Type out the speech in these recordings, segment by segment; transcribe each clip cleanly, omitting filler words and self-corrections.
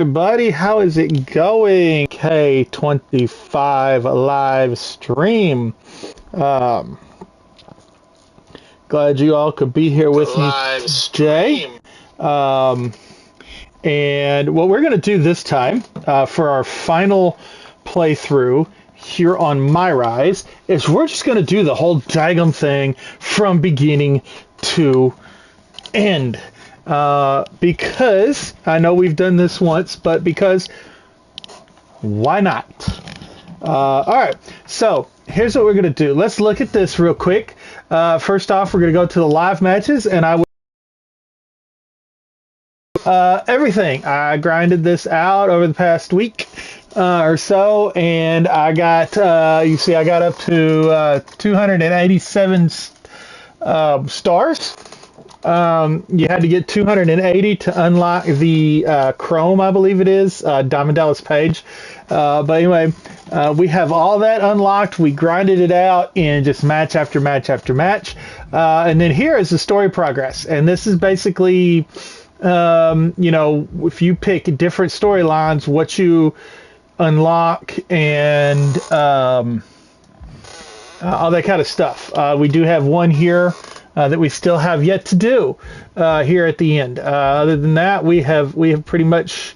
Everybody, how is it going? K25 live stream. Um, Glad you all could be here with me today. Um, and what we're going to do this time for our final playthrough here on My Rise is we're just going to do the whole daggum thing from beginning to end. Because I know we've done this once, but because why not? All right, so here's what we're going to do. Let's look at this real quick. First off, we're going to go to the live matches, and everything. I grinded this out over the past week or so, and I got, you see, I got up to 287 stars. You had to get 280 to unlock the Chrome, I believe it is, Diamond Dallas Page. But anyway, we have all that unlocked. We grinded it out in just match after match after match. And then here is the story progress. And this is basically, you know, if you pick different storylines, what you unlock and all that kind of stuff. We do have one here. That we still have yet to do here at the end. Other than that, we have pretty much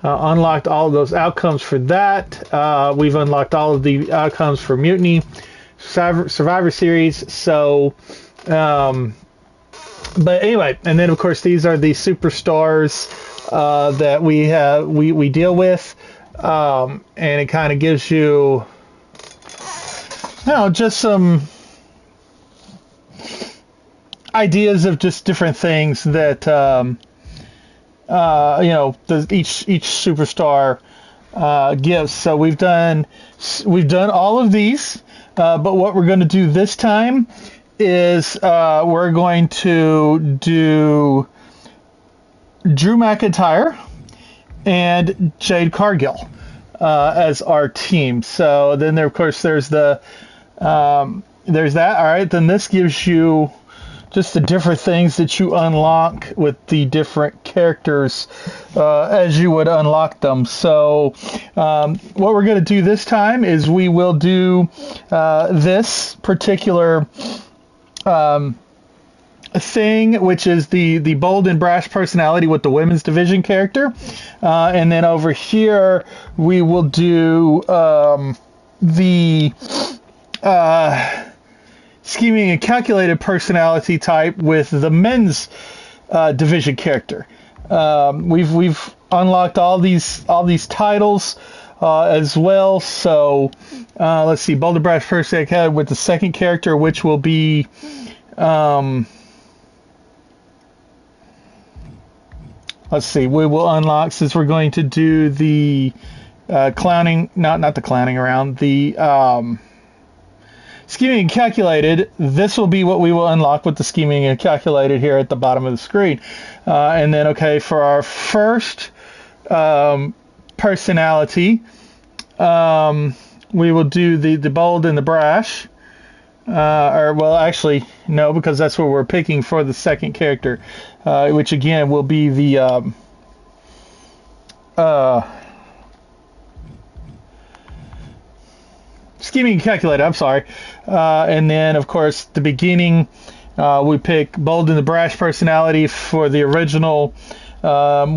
unlocked all of those outcomes for that. We've unlocked all of the outcomes for Mutiny, Survivor Series. So, but anyway, and then of course these are the superstars that we deal with, and it kind of gives you, just some ideas of just different things that each superstar gives. So we've done all of these, but what we're going to do this time is we're going to do Drew McIntyre and Jade Cargill as our team. So then there, of course, there's that. All right, then this gives you just the different things that you unlock with the different characters as you would unlock them. So what we're going to do this time is we will do this particular thing, which is the bold and brash personality with the women's division character. And then over here, we will do the scheming and calculated personality type with the men's division character. We've unlocked all these titles as well. So let's see, Boulder Brash personality with the second character, which will be let's see, we will unlock, since we're going to do the clowning, not the clowning around, the scheming and calculated. This will be what we will unlock with the scheming and calculated here at the bottom of the screen. And then, okay, for our first personality, we will do the bold and the brash. Actually, no, because that's what we're picking for the second character, which again will be the scheming and calculated, I'm sorry. And then, of course, the beginning, we pick bold and the brash personality for the original,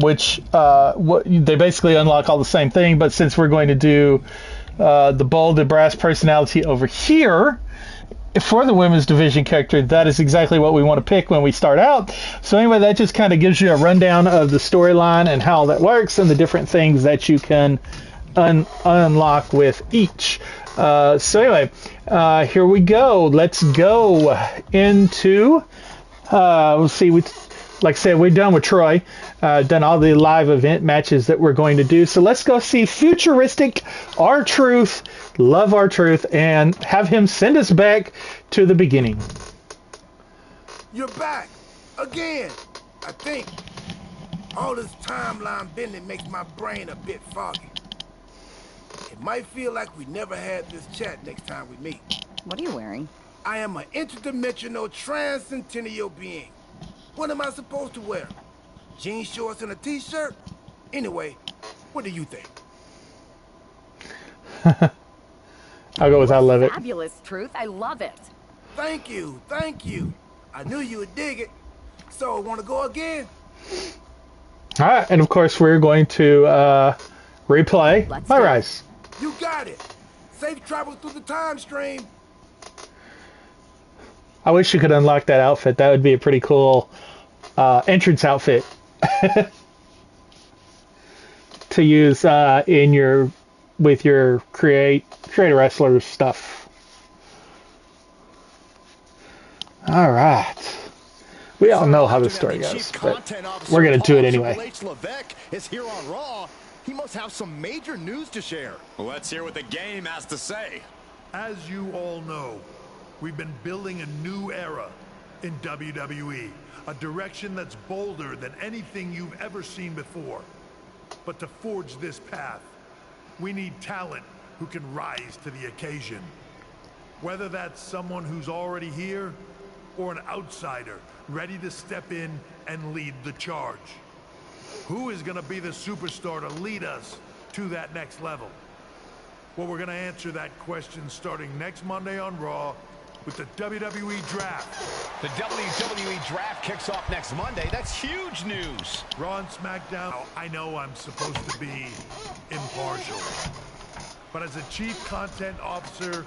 which they basically unlock all the same thing, but since we're going to do the bold and brash personality over here for the women's division character, that is exactly what we want to pick when we start out. So anyway, that just kind of gives you a rundown of the storyline and how that works and the different things that you can unlock with each. So anyway, here we go. Let's go into, we'll see, like I said, we're done with Troy, done all the live event matches that we're going to do. So let's go see futuristic R-Truth, love R-Truth, and have him send us back to the beginning. You're back again. I think all this timeline bending makes my brain a bit foggy. It might feel like we never had this chat next time we meet. What are you wearing? I am an interdimensional transcendental being. What am I supposed to wear? Jean shorts and a t-shirt? Anyway, What do you think? I'll go with I love it. Fabulous, Truth. I love it. Thank you, thank you. I knew you would dig it. So, want to go again? All right, and of course we're going to replay Let's My go. Rise. You got it. Safe travel through the time stream. I wish you could unlock that outfit. That would be a pretty cool entrance outfit to use in your with your create a wrestler stuff. All right. We all know how the story goes, but we're gonna do it anyway. Triple H Levesque is here on Raw. He must have some major news to share. Let's hear what the game has to say. As you all know, we've been building a new era in WWE, a direction that's bolder than anything you've ever seen before. But to forge this path, we need talent who can rise to the occasion. Whether that's someone who's already here or an outsider ready to step in and lead the charge. Who is going to be the superstar to lead us to that next level? Well, we're going to answer that question starting next Monday on Raw with the WWE Draft. The WWE Draft kicks off next Monday. That's huge news. Raw and SmackDown, I know I'm supposed to be impartial, but as a chief content officer,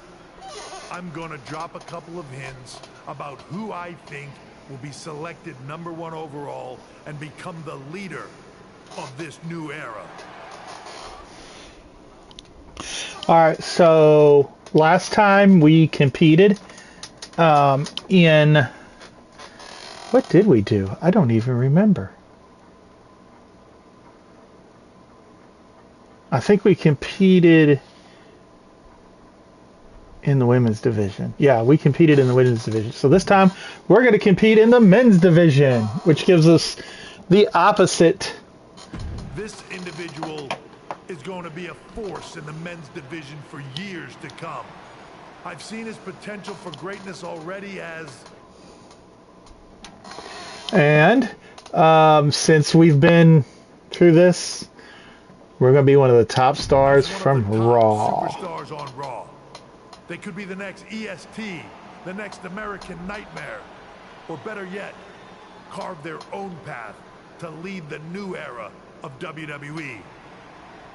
I'm going to drop a couple of hints about who I think will be selected #1 overall and become the leader of this new era. All right, so last time we competed in... What did we do? I don't even remember. I think we competed in the women's division. Yeah, we competed in the women's division. So this time we're going to compete in the men's division, which gives us the opposite. This individual is going to be a force in the men's division for years to come. I've seen his potential for greatness already And since we've been through this, we're going to be one of the top stars from Raw. Superstars on Raw. They could be the next EST, the next American Nightmare, or better yet, carve their own path to lead the new era of WWE.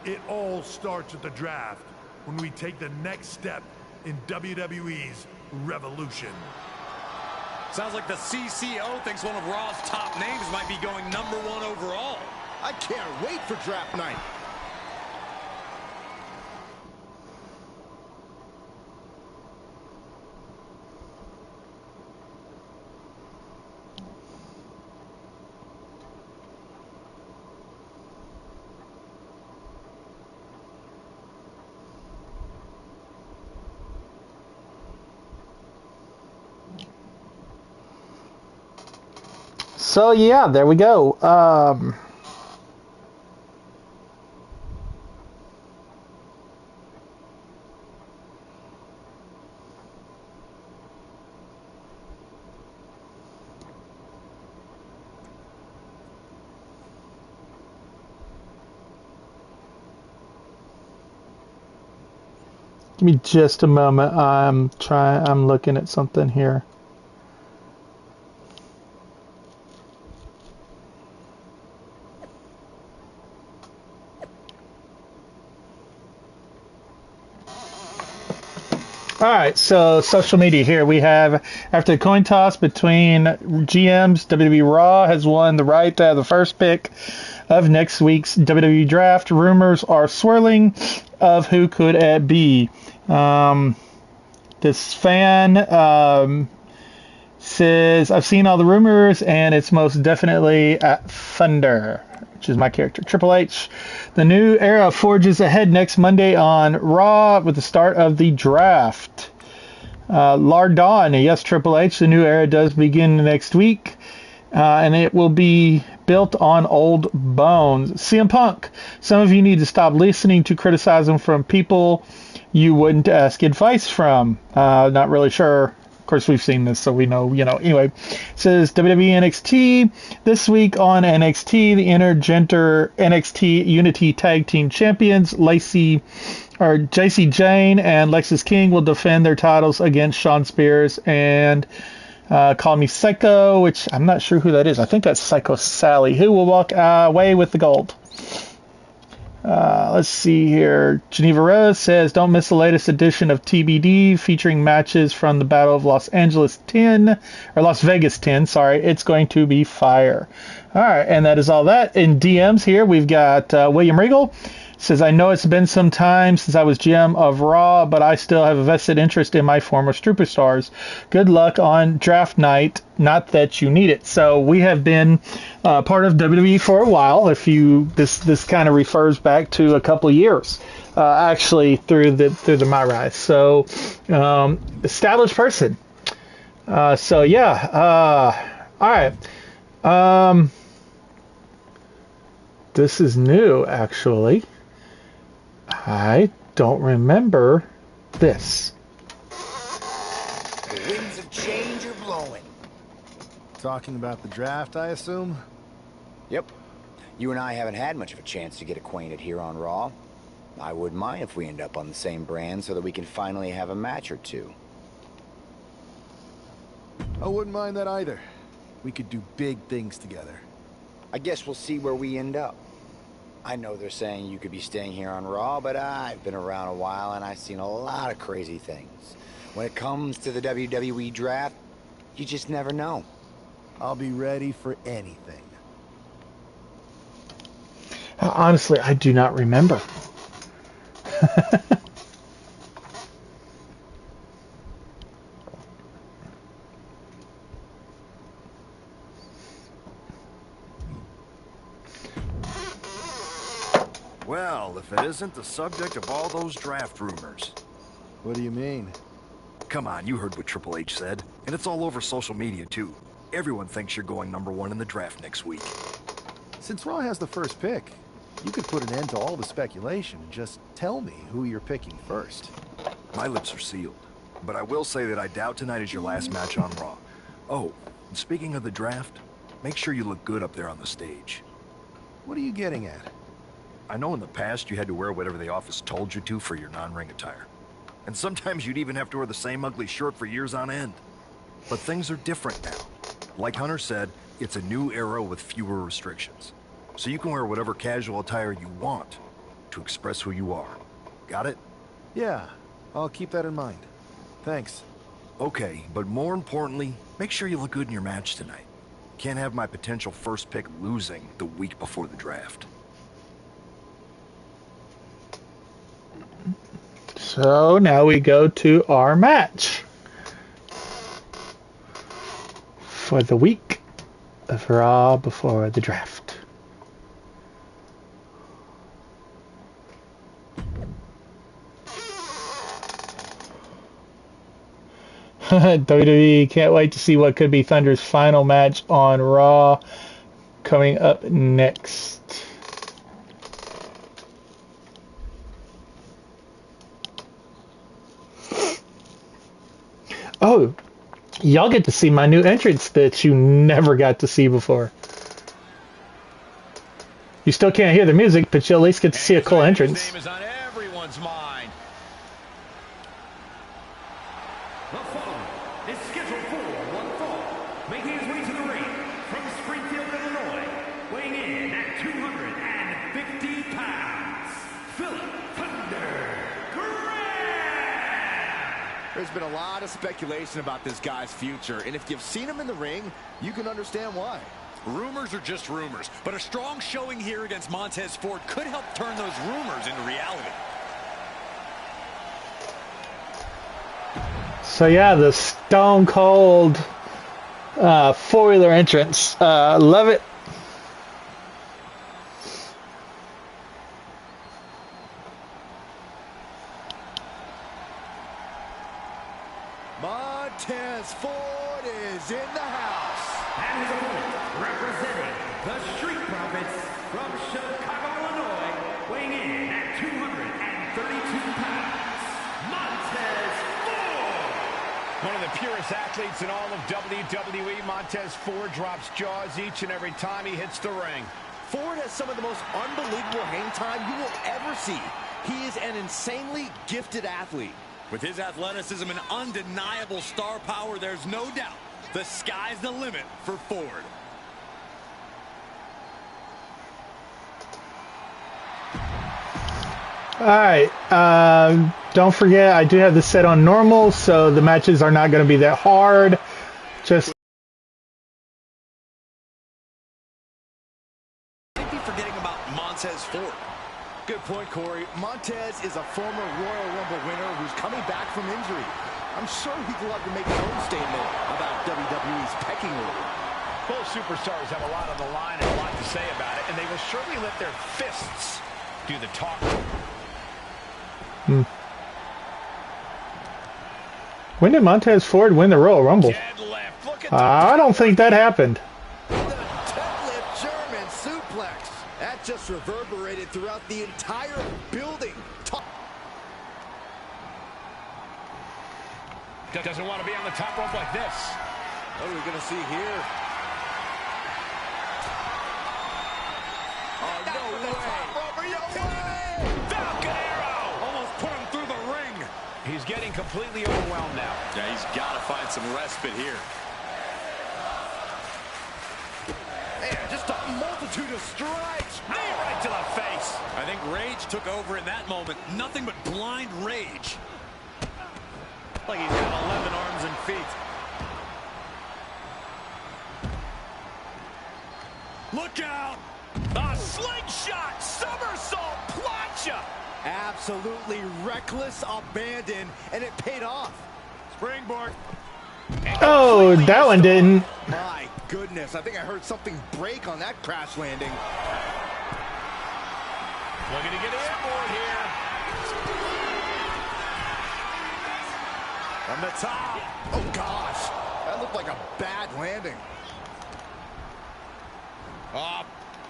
It all starts at the draft when we take the next step in WWE's revolution. Sounds like the CCO thinks one of Raw's top names might be going #1 overall. I can't wait for draft night. So yeah, there we go. Give me just a moment. I'm looking at something here. All right, so social media here. We have, after the coin toss between GMs, WWE Raw has won the right to have the first pick of next week's WWE Draft. Rumors are swirling of who could it be. This fan says, I've seen all the rumors, and it's most definitely Thunder, which is my character, Triple H. The new era forges ahead next Monday on Raw with the start of the draft. Lardon, yes, Triple H, the new era does begin next week, and it will be built on old bones. CM Punk, some of you need to stop listening to criticism from people you wouldn't ask advice from. Not really sure Of course, we've seen this, so we know, Anyway, it says WWE NXT. This week on NXT, the intergender NXT Unity Tag Team Champions, JC Jane and Lexis King will defend their titles against Shawn Spears and Call Me Psycho, which I'm not sure who that is. I think that's Psycho Sally, who will walk away with the gold. Let's see here. Geneva Rose says, don't miss the latest edition of TBD featuring matches from the Battle of Las Vegas 10. Sorry, it's going to be fire. All right, and that is all that. In DMs here, we've got William Regal. Says, I know it's been some time since I was GM of Raw, but I still have a vested interest in my former superstars. Good luck on draft night. Not that you need it. So we have been part of WWE for a while. This kind of refers back to a couple of years, actually through the My Rise. So established person. All right. This is new, actually. I don't remember this. The winds of change are blowing. Talking about the draft, I assume? Yep. You and I haven't had much of a chance to get acquainted here on Raw. I wouldn't mind if we end up on the same brand so that we can finally have a match or two. I wouldn't mind that either. We could do big things together. I guess we'll see where we end up. I know they're saying you could be staying here on Raw, but I've been around a while and I've seen a lot of crazy things. When it comes to the WWE draft, you just never know. I'll be ready for anything. Honestly, I do not remember. Well, if it isn't the subject of all those draft rumors. What do you mean? Come on, you heard what Triple H said. And it's all over social media, too. Everyone thinks you're going #1 in the draft next week. Since Raw has the first pick, you could put an end to all the speculation and just tell me who you're picking first. My lips are sealed. But I will say that I doubt tonight is your last match on Raw. Oh, and speaking of the draft, make sure you look good up there on the stage. What are you getting at? I know in the past you had to wear whatever the office told you to for your non-ring attire. And sometimes you'd even have to wear the same ugly shirt for years on end. But things are different now. Like Hunter said, it's a new era with fewer restrictions. So you can wear whatever casual attire you want to express who you are. Got it? Yeah, I'll keep that in mind. Thanks. Okay, but more importantly, make sure you look good in your match tonight. Can't have my potential first pick losing the week before the draft. So now we go to our match for the week of Raw before the draft. WWE can't wait to see what could be Thunder's final match on Raw coming up next. Oh, y'all get to see my new entrance that you never got to see before. You still can't hear the music, but you'll at least get to see a cool entrance. His name is on everyone's mind. The following is scheduled for one fall, making his way to the ring from Springfield, Illinois, weighing in at 250 pounds, Philip Thunder Graham. There's been a lot of speculation about this guy's future, and if you've seen him in the ring, you can understand why. Rumors are just rumors, but a strong showing here against Montez Ford could help turn those rumors into reality. So yeah, the Stone Cold four-wheeler entrance. Love it. Montez Ford is in the house. And his opponent, representing the Street Profits from Chicago, Illinois, weighing in at 232 pounds, Montez Ford. One of the purest athletes in all of WWE, Montez Ford drops jaws each and every time he hits the ring. Ford has some of the most unbelievable hang time you will ever see. He is an insanely gifted athlete. With his athleticism and undeniable star power, there's no doubt the sky's the limit for Ford. Alright, don't forget, I do have this set on normal, so the matches are not going to be that hard. Just I'd be forgetting about Montez Ford. Good point, Corey. Montez is a former Royal Rumble winner who's coming back from injury. I'm sure he'd love to make his own statement about WWE's pecking order. Both superstars have a lot on the line and a lot to say about it, and they will surely let their fists do the talking. When did Montez Ford win the Royal Rumble? I don't think that happened. The deadlift German suplex. That just reverberated throughout the entire building. Doesn't want to be on the top rope like this. What are we going to see here? Oh, no way. No way. Falcon Arrow. Almost put him through the ring. He's getting completely overwhelmed now. Yeah, he's got to find some respite here. Man, just a multitude of strikes. Knee right to the face. I think rage took over in that moment. Nothing but blind rage. Like he's got 11 arms and feet. Look out! A slingshot somersault plancha. Absolutely reckless abandon, and it paid off. Springboard. Oh, that one didn't. My goodness, I think I heard something break on that crash landing. Looking to get airborne here. From the top. Oh, gosh. That looked like a bad landing. Oh,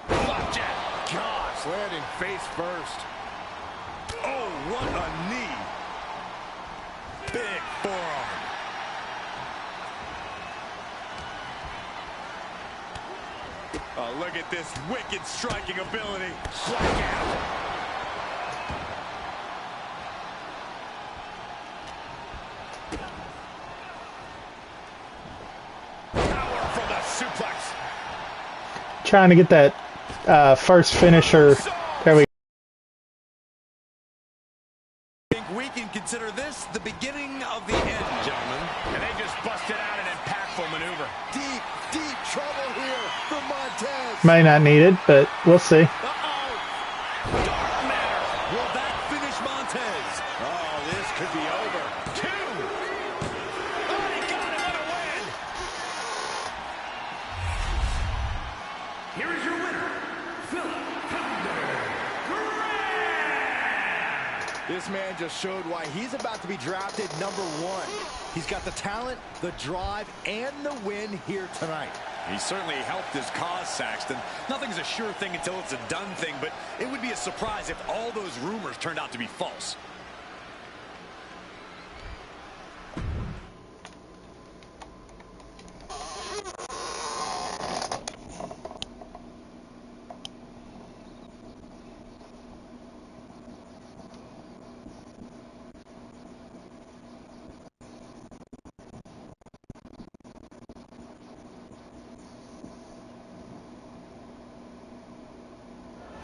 flapjack. Gosh, landing face first. Oh, what a knee. Big forearm. Oh, look at this wicked striking ability. Blackout. Power from the suplex. Trying to get that first finisher. There we go. I think we can consider this the beginning of the end, gentlemen. And they just busted out an impactful maneuver. Deep, deep trouble here for Montez. May not need it, but we'll see. Uh-oh. Dark matter. Will that finish Montez? Oh, this could be over. 2. Oh, he got it. What a win. Here is your winner, Philip Thunder Graham. This man just showed why he's about to be drafted #1. He's got the talent, the drive, and the win here tonight. He certainly helped his cause, Saxton. Nothing's a sure thing until it's a done thing, but it would be a surprise if all those rumors turned out to be false.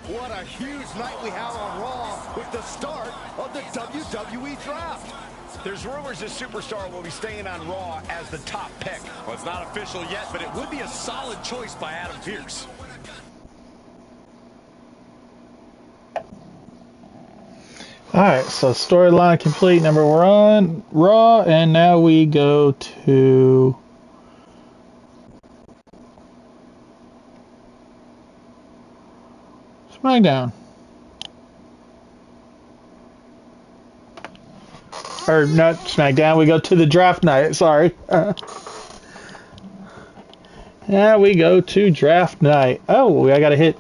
What a huge night we have on Raw with the start of the WWE Draft. There's rumors this superstar will be staying on Raw as the top pick. Well, it's not official yet, but it would be a solid choice by Adam Pearce. Alright, so storyline complete. Number we're on Raw, and now we go to SmackDown. Or not SmackDown, we go to the draft night, sorry. Now we go to draft night. Oh, I gotta hit.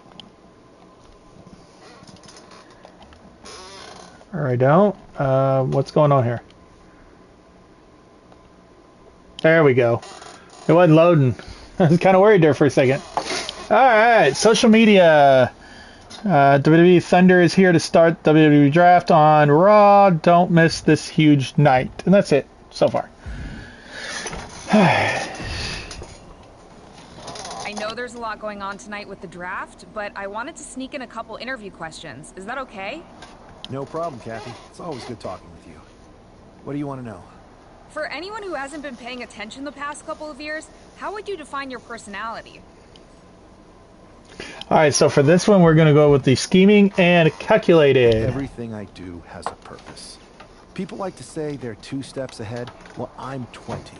Or I don't. What's going on here? There we go. It wasn't loading. I was kind of worried there for a second. All right, social media. WWE Thunder is here to start WWE Draft on Raw. Don't miss this huge night. And that's it so far. I know there's a lot going on tonight with the draft, but I wanted to sneak in a couple interview questions. Is that okay? No problem, Kathy. It's always good talking with you. What do you want to know? For anyone who hasn't been paying attention the past couple of years, how would you define your personality? All right, so for this one, we're going to go with the scheming and calculated. Everything I do has a purpose. People like to say they're 2 steps ahead. Well, I'm 20.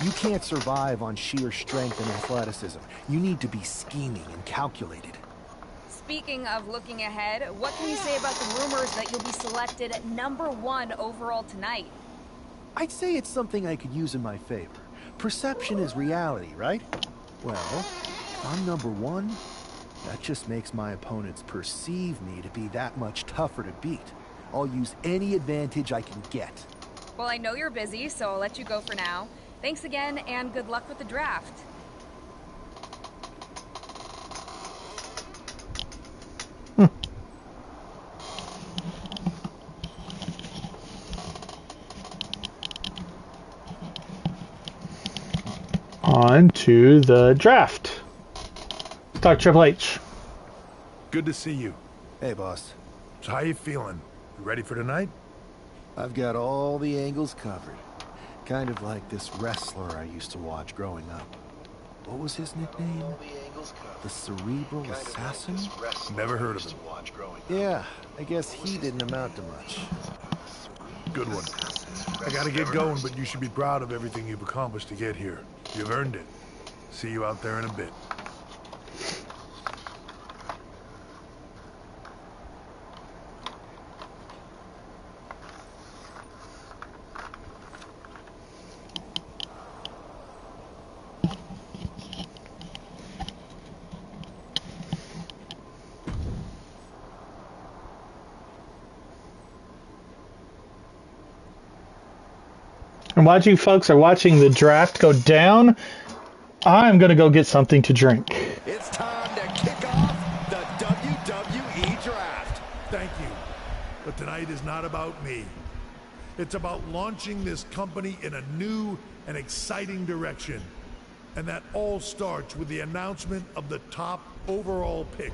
You can't survive on sheer strength and athleticism. You need to be scheming and calculated. Speaking of looking ahead, what can you say about the rumors that you'll be selected at #1 overall tonight? I'd say it's something I could use in my favor. Perception is reality, right? Well, if I'm #1, that just makes my opponents perceive me to be that much tougher to beat. I'll use any advantage I can get. Well, I know you're busy, so I'll let you go for now. Thanks again, and good luck with the draft. On to the draft. Let's talk Triple H. Good to see you. Hey, boss. So how you feeling? You ready for tonight? I've got all the angles covered. Kind of like this wrestler I used to watch growing up. What was his nickname? The Cerebral Assassin? Never heard of him. Yeah, I guess he didn't amount to much. Good one. I gotta get going, but you should be proud of everything you've accomplished to get here. You've earned it. See you out there in a bit. And while you folks are watching the draft go down, I'm going to go get something to drink. It's time to kick off the WWE Draft. Thank you. But tonight is not about me. It's about launching this company in a new and exciting direction. And that all starts with the announcement of the top overall pick.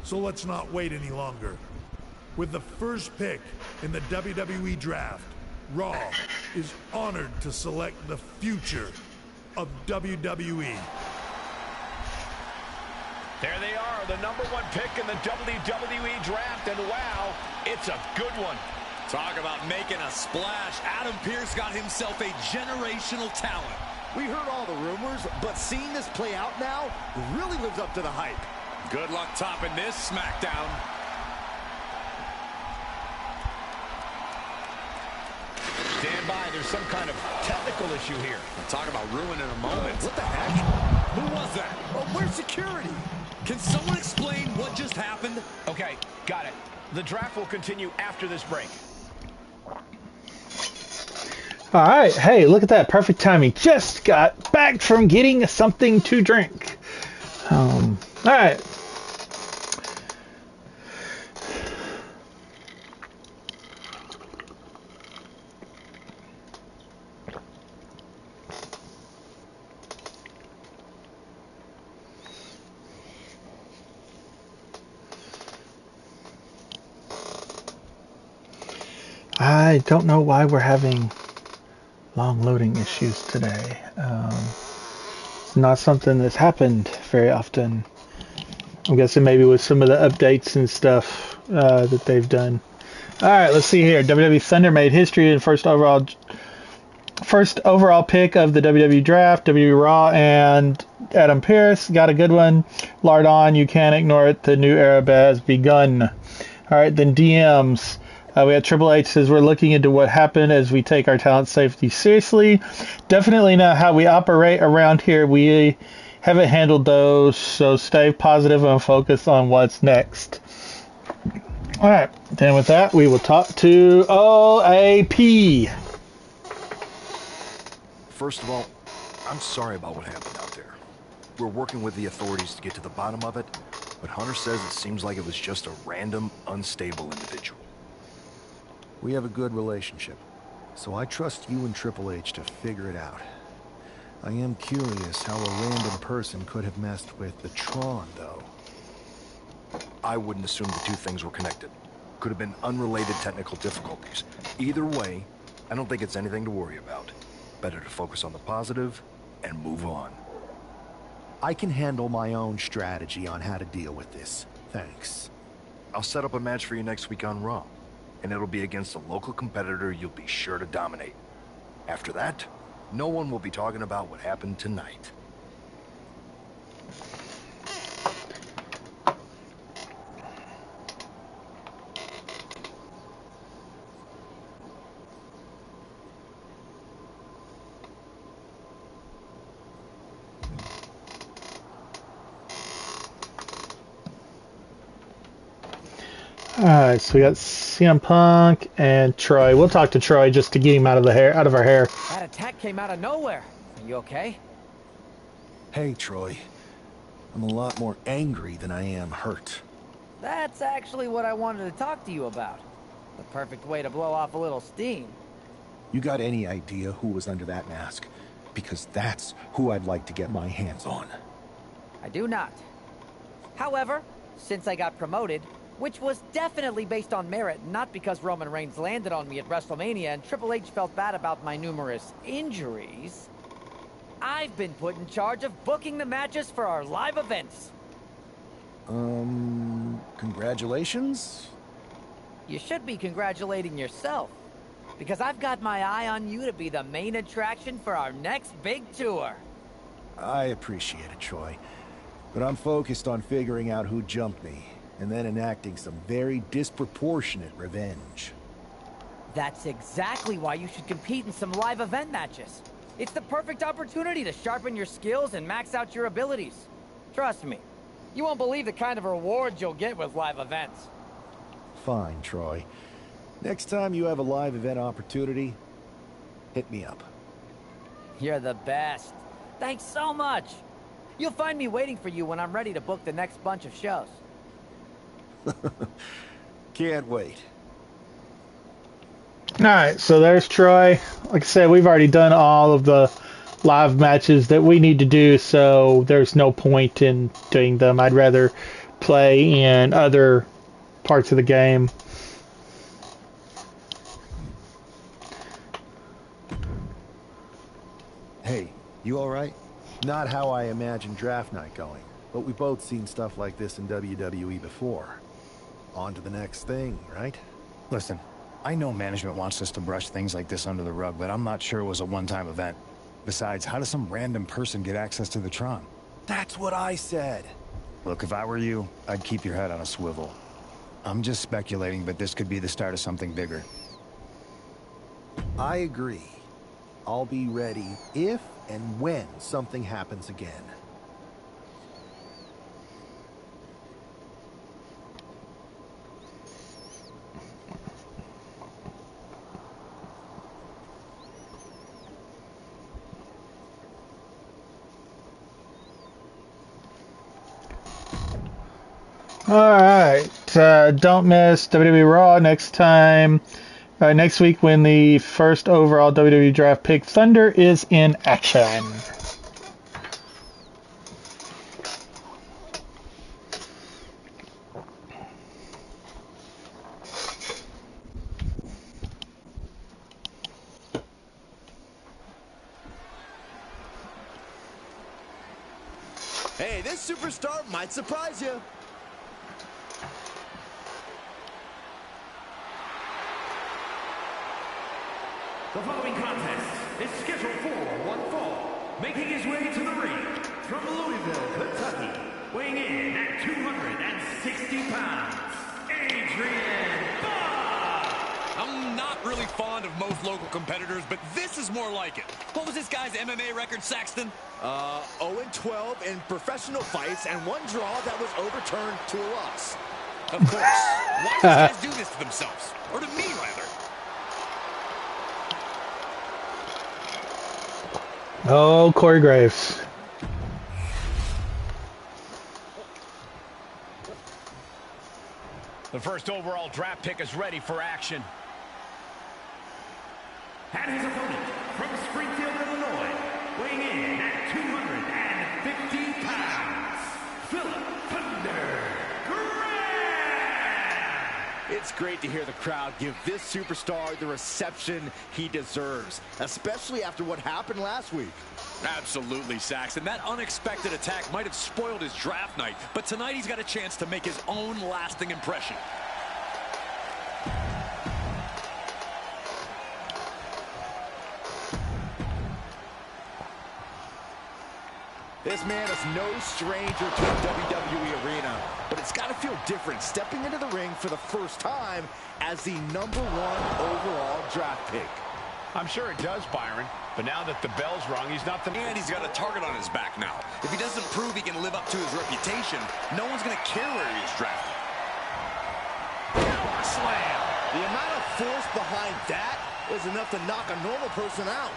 So let's not wait any longer. With the first pick in the WWE Draft, Raw is honored to select the future of WWE. There they are, the #1 pick in the WWE Draft, and wow, it's a good one. Talk about making a splash. Adam Pearce got himself a generational talent. We heard all the rumors, but seeing this play out now really lives up to the hype. Good luck topping this SmackDown. Stand by, there's some kind of technical issue here. Talk about ruining a moment. What the heck? Who was that? Oh, where's security? Can someone explain what just happened? Okay, got it. The draft will continue after this break. All right. Hey, look at that. Perfect timing. Just got back from getting something to drink. All right. I don't know why we're having long loading issues today. It's not something that's happened very often. I'm guessing maybe with some of the updates and stuff that they've done. All right, let's see here. WWE Thunder made history in first overall pick of the WWE Draft. WWE Raw and Adam Pearce got a good one. Lardon, you can't ignore it. The new era has begun. All right, then DMs. We had Triple H says we're looking into what happened as we take our talent safety seriously. Definitely not how we operate around here. We haven't handled those, so stay positive and focus on what's next. All right, then with that, we will talk to OAP. First of all, I'm sorry about what happened out there. We're working with the authorities to get to the bottom of it, but Hunter says it seems like it was just a random, unstable individual. We have a good relationship, so I trust you and Triple H to figure it out. I am curious how a random person could have messed with the Tron, though. I wouldn't assume the two things were connected. Could have been unrelated technical difficulties. Either way, I don't think it's anything to worry about. Better to focus on the positive and move on. I can handle my own strategy on how to deal with this. Thanks. I'll set up a match for you next week on Raw, and it'll be against a local competitor you'll be sure to dominate. After that, no one will be talking about what happened tonight. Alright, so we got CM Punk and Troy. We'll talk to Troy just to get him out of our hair. That attack came out of nowhere. Are you okay? Hey, Troy. I'm a lot more angry than I am hurt. That's actually what I wanted to talk to you about. The perfect way to blow off a little steam. You got any idea who was under that mask? Because that's who I'd like to get my hands on. I do not. However, since I got promoted, which was definitely based on merit, not because Roman Reigns landed on me at WrestleMania and Triple H felt bad about my numerous injuries, I've been put in charge of booking the matches for our live events. Congratulations? You should be congratulating yourself, because I've got my eye on you to be the main attraction for our next big tour. I appreciate it, Troy, but I'm focused on figuring out who jumped me, and then enacting some very disproportionate revenge. That's exactly why you should compete in some live event matches. It's the perfect opportunity to sharpen your skills and max out your abilities. Trust me, you won't believe the kind of rewards you'll get with live events. Fine, Troy. Next time you have a live event opportunity, hit me up. You're the best. Thanks so much. You'll find me waiting for you when I'm ready to book the next bunch of shows. Can't wait. Alright, so there's Troy. Like I said, we've already done all of the live matches that we need to do, so there's no point in doing them. I'd rather play in other parts of the game. Hey, you alright? Not how I imagined draft night going, but we've both seen stuff like this in WWE before. On to the next thing, right? Listen, I know management wants us to brush things like this under the rug, but I'm not sure it was a one-time event. Besides, how does some random person get access to the Tron? That's what I said. Look, if I were you, I'd keep your head on a swivel. I'm just speculating, but this could be the start of something bigger. I agree. I'll be ready if and when something happens again. Alright, don't miss WWE Raw next week when the first overall WWE draft pick, Thunder, is in action. Hey, this superstar might surprise you. The following contest is scheduled for one fall. Making his way to the ring from Louisville, Kentucky, weighing in at 260 pounds, Adrian Bob! I'm not really fond of most local competitors, but this is more like it. What was this guy's MMA record, Saxton? 0-12 in professional fights and one draw that was overturned to a loss. Of course. Why do these guys do this to themselves? Or to me, rather? Oh, Corey Graves. The first overall draft pick is ready for action. And his opponent from Springfield, Illinois, weighing in at 250 pounds, Philip Thunder Graham! It's great to hear the crowd give this superstar the reception he deserves, especially after what happened last week. Absolutely, Saxton. That unexpected attack might have spoiled his draft night, but tonight he's got a chance to make his own lasting impression. This man is no stranger to the WWE arena, but it's got to feel different stepping into the ring for the first time as the #1 overall draft pick. I'm sure it does, Byron, but now that the bell's rung, he's not the... And he's got a target on his back now. If he doesn't prove he can live up to his reputation, no one's going to care where he is drafted. Power slam! The amount of force behind that is enough to knock a normal person out.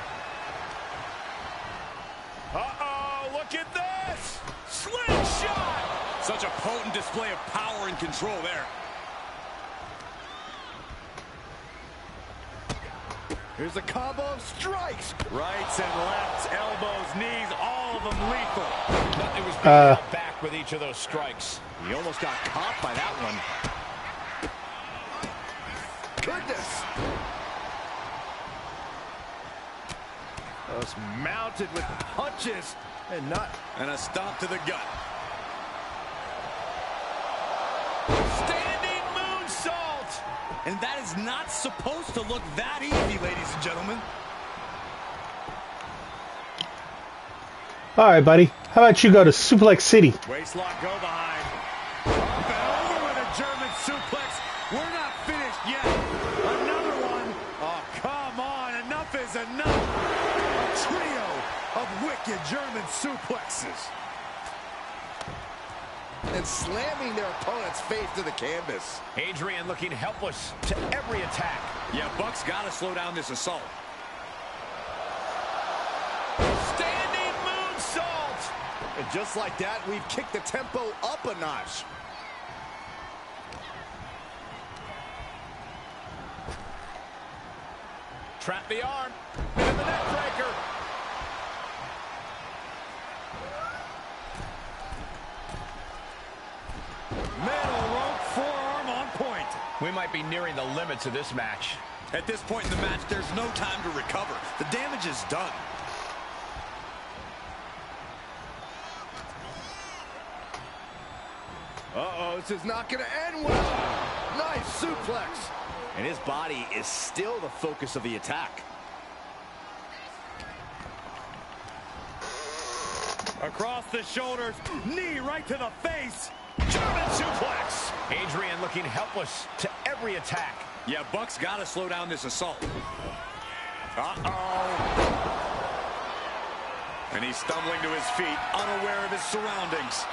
Uh-oh, look at this! Slingshot! Such a potent display of power and control there. Here's a combo of strikes. Rights and lefts, elbows, knees, all of them lethal. Nothing was being held back with each of those strikes. He almost got caught by that one. Goodness! Just mounted with punches and not... And a stomp to the gut. Standing moonsault! And that is not supposed to look that easy, ladies and gentlemen. All right, buddy. How about you go to Suplex City? Waistlock go behind. Up and over with a German suplex. We're not finished yet. Another one. Oh, come on. Enough is enough. A trio of wicked German suplexes. And slamming their opponent's face to the canvas. Adrian looking helpless to every attack. Yeah, Buck's got to slow down this assault. Standing moonsault. And just like that, we've kicked the tempo up a notch. Trap the arm. And the neck breaker. Middle rope forearm on point. We might be nearing the limits of this match. At this point in the match, there's no time to recover. The damage is done. Uh-oh, this is not going to end well. Nice suplex. And his body is still the focus of the attack. Across the shoulders, knee right to the face. German suplex. Adrian looking helpless to every attack. Yeah, Buck's got to slow down this assault. Uh-oh. And he's stumbling to his feet, unaware of his surroundings.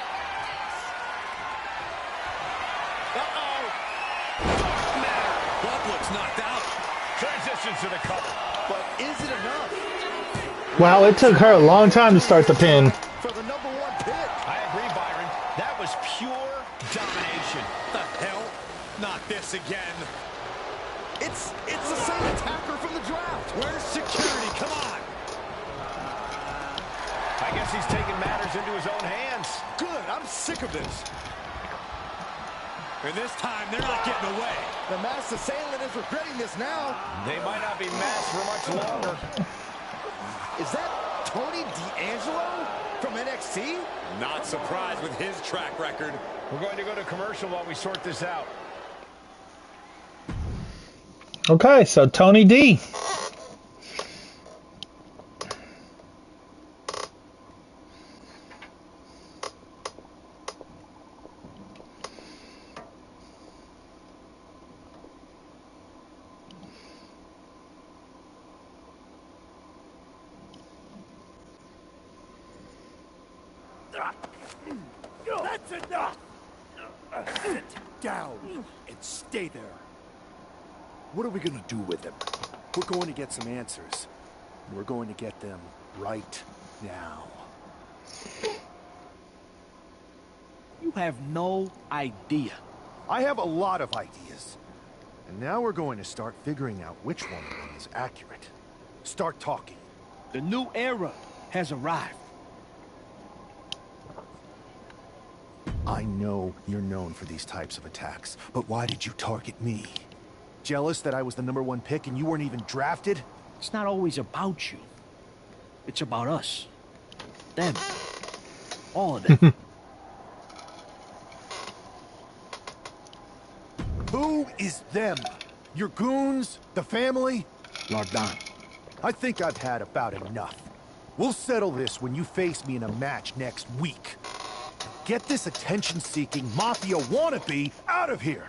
Uh-oh. Buck looks knocked out. Transitions to the cover. But is it enough? Wow, it took her a long time to start the pin. For the #1 pick. I agree, Byron. That was pure domination. The hell? Not this again. It's the same attacker from the draft. Where's security? Come on. I guess he's taking matters into his own hands. Good. I'm sick of this. And this time, they're not getting away. The masked assailant is regretting this now. They might not be masked for much longer. Is that Tony D'Angelo from NXT? Not surprised with his track record. We're going to go to commercial while we sort this out. Okay, so Tony D. That's enough! Sit down and stay there. What are we gonna do with him? We're going to get some answers. We're going to get them right now. You have no idea. I have a lot of ideas. And now we're going to start figuring out which one of them is accurate. Start talking. The new era has arrived. I know you're known for these types of attacks, but why did you target me? Jealous that I was the #1 pick and you weren't even drafted? It's not always about you. It's about us. Them. All of them. Who is them? Your goons? The family? Lardan. I think I've had about enough. We'll settle this when you face me in a match next week. Get this attention-seeking mafia wannabe out of here!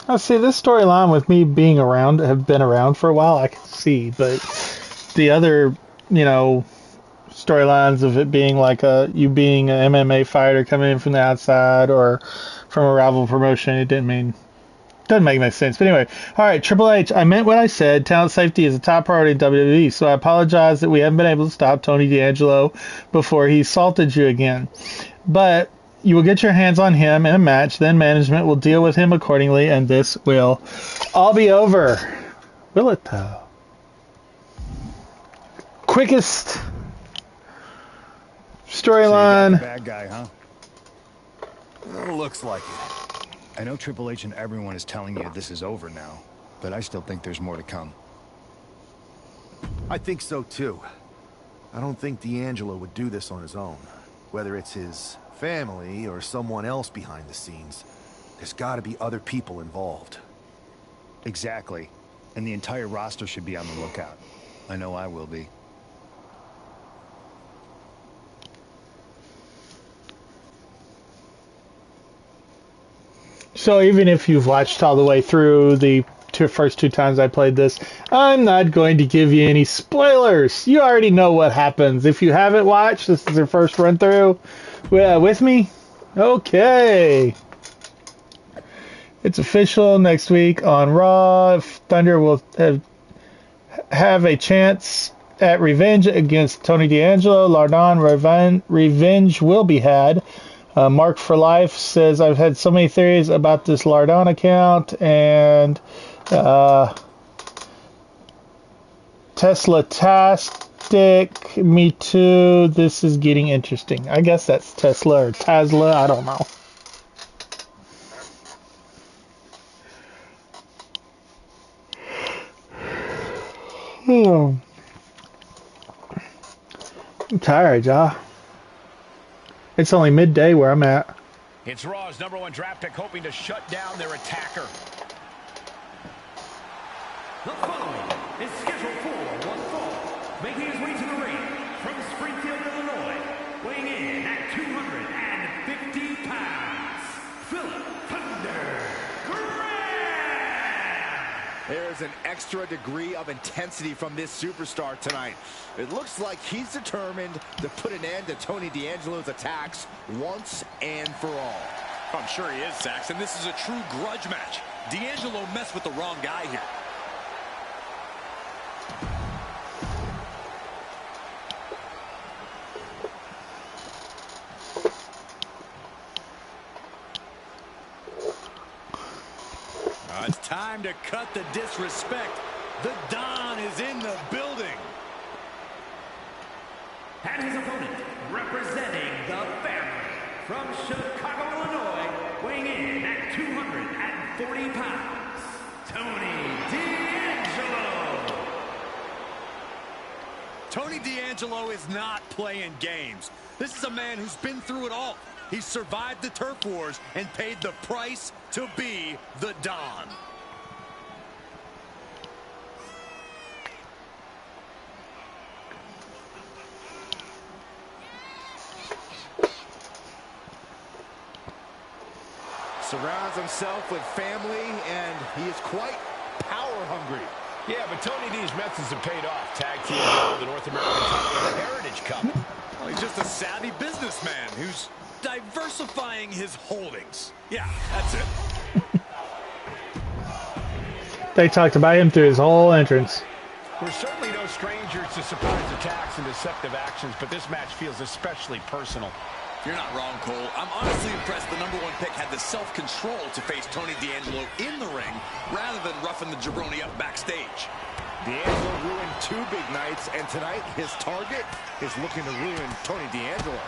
I see this storyline with me being around, have been around for a while, I can see, but the other, storylines of it being like you being an MMA fighter coming in from the outside or from a rival promotion, doesn't make much sense. But anyway, all right, Triple H, I meant what I said. Talent safety is a top priority in WWE, so I apologize that we haven't been able to stop Tony D'Angelo before he assaulted you again. But you will get your hands on him in a match, then management will deal with him accordingly, and this will all be over. Will it, though? Quickest storyline. So bad guy, huh? Looks like it. I know Triple H and everyone is telling you this is over now, but I still think there's more to come. I think so too. I don't think D'Angelo would do this on his own. Whether it's his family or someone else behind the scenes, there's got to be other people involved. Exactly. And the entire roster should be on the lookout. I know I will be. So even if you've watched all the way through the first 2 times I played this, I'm not going to give you any spoilers. You already know what happens. If you haven't watched, this is your first run through with me. Okay. It's official next week on Raw. Thunder will have a chance at revenge against Tony D'Angelo. Lardan, revenge will be had. Mark for Life says, I've had so many theories about this Lardan account, and Tesla-tastic, me too. This is getting interesting. I guess that's Tesla or Tesla, I don't know. I'm tired, y'all. It's only midday where I'm at. It's Raw's #1 draft pick hoping to shut down their attacker. The following is scheduled for one fall, making his way to the ring from Springfield, Illinois, weighing in at 250 pounds, Philip Thunder Graham. There's an extra degree of intensity from this superstar tonight. It looks like he's determined to put an end to Tony D'Angelo's attacks once and for all. I'm sure he is, Saxon. This is a true grudge match. D'Angelo messed with the wrong guy here. It's time to cut the disrespect. The Don is in the building. And his opponent, representing the family, from Chicago, Illinois, weighing in at 240 pounds, Tony D'Angelo. Tony D'Angelo is not playing games. This is a man who's been through it all. He survived the turf wars and paid the price to be the Don. Surrounds himself with family, and he is quite power hungry. Yeah, but Tony D's methods have paid off. Tag team gold, the North American title, and the Heritage Cup. Well, he's just a savvy businessman who's diversifying his holdings. Yeah, that's it. They talked about him through his whole entrance. We're certainly no strangers to surprise attacks and deceptive actions, but this match feels especially personal. You're not wrong, Cole. I'm honestly impressed the #1 pick had the self-control to face Tony D'Angelo in the ring rather than roughing the jabroni up backstage. D'Angelo ruined 2 big nights, and tonight his target is looking to ruin Tony D'Angelo.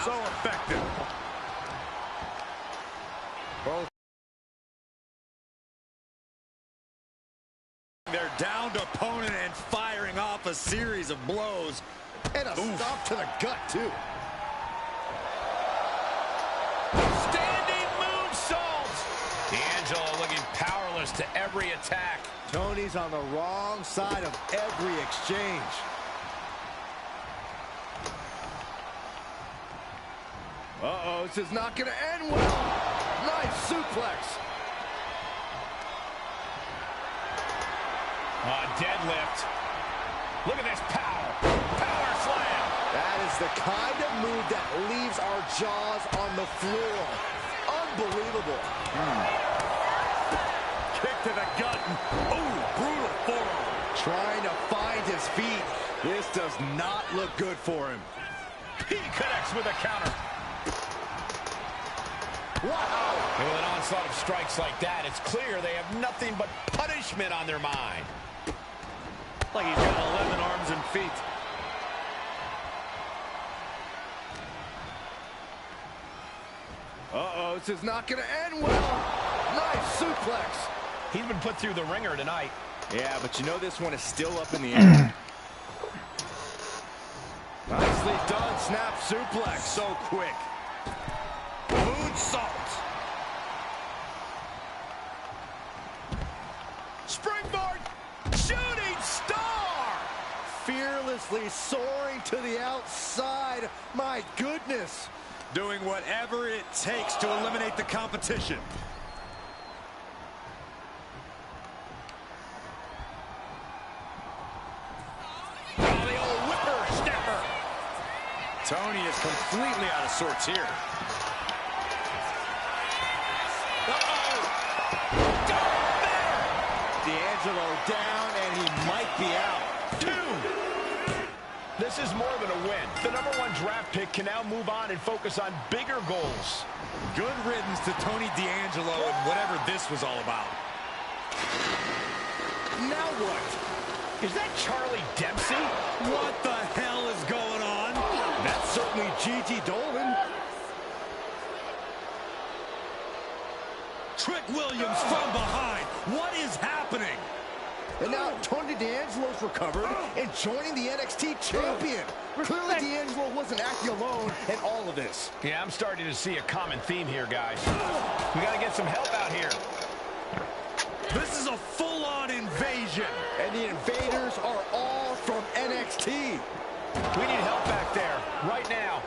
So effective. Both. Their downed opponent and firing off a series of blows. And a stop to the gut, too. Standing moonsault. D'Angelo looking powerless to every attack. Tony's on the wrong side of every exchange. Uh-oh, this is not going to end well. Nice suplex. Deadlift. Look at this power. Power slam. That is the kind of move that leaves our jaws on the floor. Unbelievable. Kick to the gut. Ooh, brutal forearm. Trying to find his feet. This does not look good for him. He connects with a counter. Wow. And with an onslaught of strikes like that, it's clear they have nothing but punishment on their mind. Like he's got 11 arms and feet. Uh-oh, this is not going to end well. Nice suplex. He's been put through the ringer tonight. Yeah, but you know this one is still up in the air. Nicely done, snap suplex. So quick. Moonsault. Springboard. Shooting star. Fearlessly soaring to the outside. My goodness. Doing whatever it takes to eliminate the competition. Oh, the old whippersnapper. Tony is completely out of sorts here. D'Angelo down, and he might be out. 2. This is more than a win. The #1 draft pick can now move on and focus on bigger goals. Good riddance to Tony D'Angelo and whatever this was all about. Now what? Is that Charlie Dempsey? What the hell is going on? That's certainly Gigi Dolan. Trick Williams from behind. What is happening? And now Tony D'Angelo's recovered and joining the NXT champion. Clearly D'Angelo wasn't acting alone in all of this. Yeah, I'm starting to see a common theme here, guys. We got to get some help out here. This is a full-on invasion. And the invaders are all from NXT. We need help back there, right now.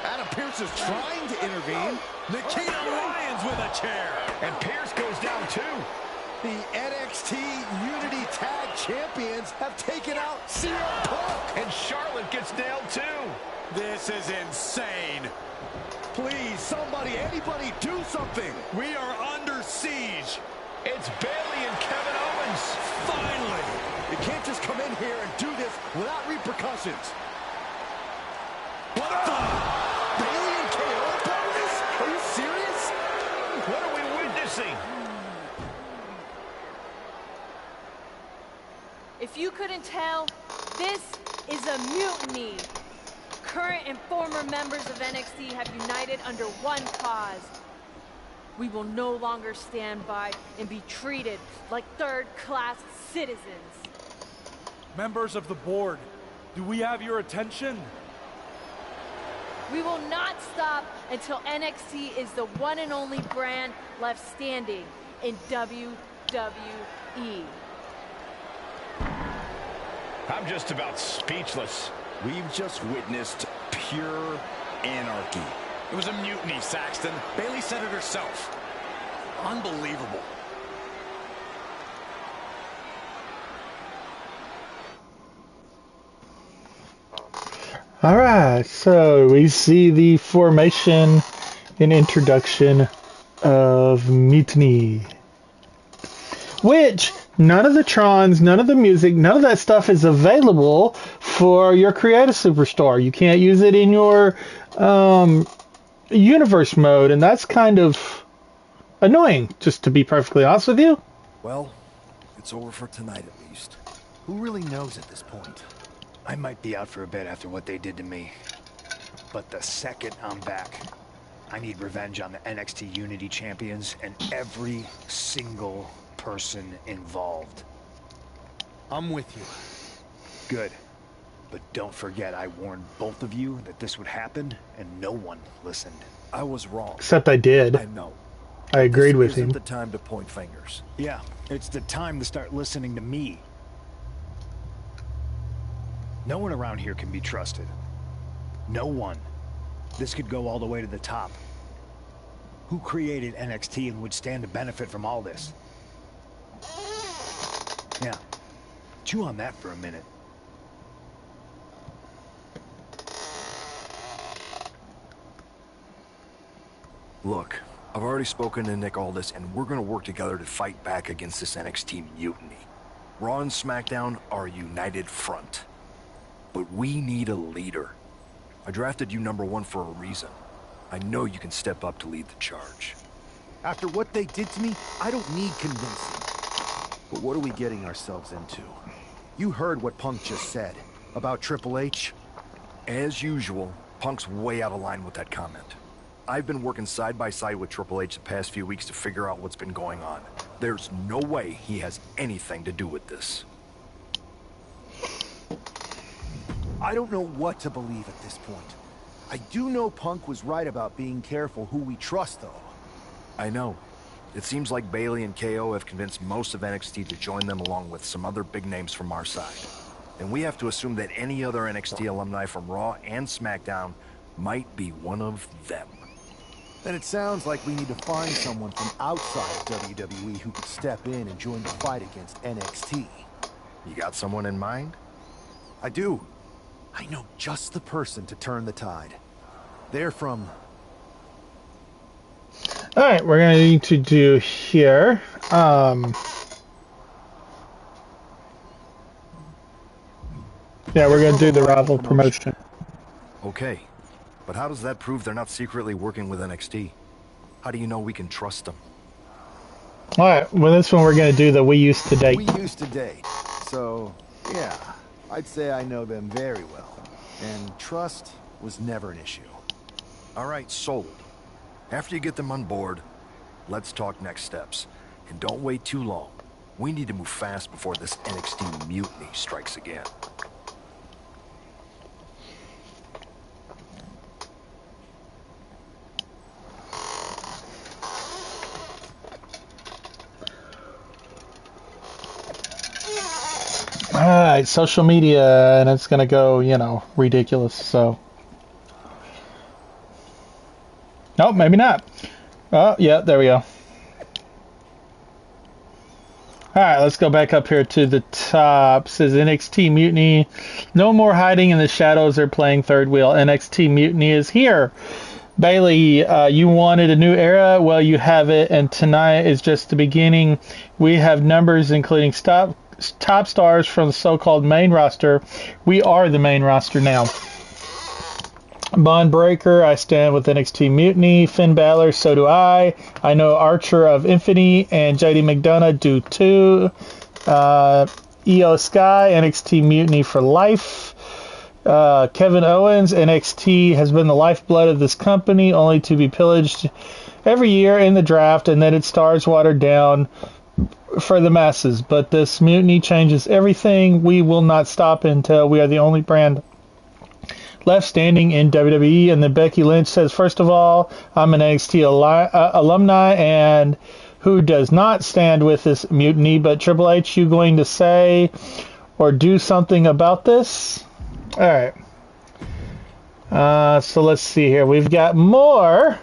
Adam Pearce is trying to intervene. Nikita Lyons with a chair. And Pearce goes down too. The NXT Unity Tag Champions have taken out CM Punk. And Charlotte gets nailed too. This is insane. Please, somebody, anybody, do something. We are under siege. It's Bayley and Kevin Owens. Finally. You can't just come in here and do this without repercussions. What the? Bayley and KO part of this? Are you serious? What are we witnessing? If you couldn't tell, this is a mutiny. Current and former members of NXT have united under one cause. We will no longer stand by and be treated like third-class citizens. Members of the board, do we have your attention? We will not stop until NXT is the one and only brand left standing in WWE. I'm just about speechless. We've just witnessed pure anarchy. It was a mutiny, Saxton. Bayley said it herself. Unbelievable. All right, so we see the formation and introduction of Mutiny. Which, none of the Trons, none of the music, none of that stuff is available for your Creative Superstore. You can't use it in your universe mode, and that's kind of annoying, just to be perfectly honest with you. Well, it's over for tonight at least. Who really knows at this point? I might be out for a bit after what they did to me. But the second I'm back, I need revenge on the NXT Unity Champions and every single person involved. I'm with you. Good. But don't forget, I warned both of you that this would happen, and no one listened. I was wrong. Except I did. I know. I agreed with This isn't him. the time to point fingers. Yeah, it's the time to start listening to me. No one around here can be trusted. No one. This could go all the way to the top. Who created NXT and would stand to benefit from all this? Yeah. Chew on that for a minute. Look, I've already spoken to Nick Aldis, and we're gonna work together to fight back against this NXT mutiny. Raw and SmackDown are a united front. But we need a leader. I drafted you #1 for a reason. I know you can step up to lead the charge. After what they did to me, I don't need convincing. But what are we getting ourselves into? You heard what Punk just said about Triple H. As usual, Punk's way out of line with that comment. I've been working side by side with Triple H the past few weeks to figure out what's been going on. There's no way he has anything to do with this. I don't know what to believe at this point. I do know Punk was right about being careful who we trust, though. I know. It seems like Bayley and KO have convinced most of NXT to join them along with some other big names from our side. And we have to assume that any other NXT alumni from Raw and SmackDown might be one of them. Then it sounds like we need to find someone from outside of WWE who could step in and join the fight against NXT. You got someone in mind? I do. I know just the person to turn the tide. They're from... Alright, we're going to need to do here. Yeah, we're going to do the rival promotion. Okay, but how does that prove they're not secretly working with NXT? How do you know we can trust them? Alright, well this one we're going to do the We Used to Date. We used to date. So, yeah, I'd say I know them very well. And trust was never an issue. Alright, sold. After you get them on board, let's talk next steps. And don't wait too long. We need to move fast before this NXT mutiny strikes again. Alright, social media, and it's going to go, you know, ridiculous, so. Nope, maybe not. Oh, yeah, there we go. Alright, let's go back up here to the top. It says NXT Mutiny. No more hiding in the shadows or playing third wheel. NXT Mutiny is here. Bayley, you wanted a new era? Well, you have it, and tonight is just the beginning. We have numbers including top stars from the so-called main roster. We are the main roster now. Bond Breaker, I stand with NXT Mutiny. Finn Balor, so do I. I know Archer of Infinity and JD McDonough do too. Io Sky, NXT Mutiny for life. Kevin Owens, NXT has been the lifeblood of this company, only to be pillaged every year in the draft, and then its stars watered down for the masses. But this mutiny changes everything. We will not stop until we are the only brand left standing in WWE. And then Becky Lynch says, first of all, I'm an NXT alumni and who does not stand with this mutiny, but Triple H, you going to say or do something about this? Alright. So let's see here. We've got more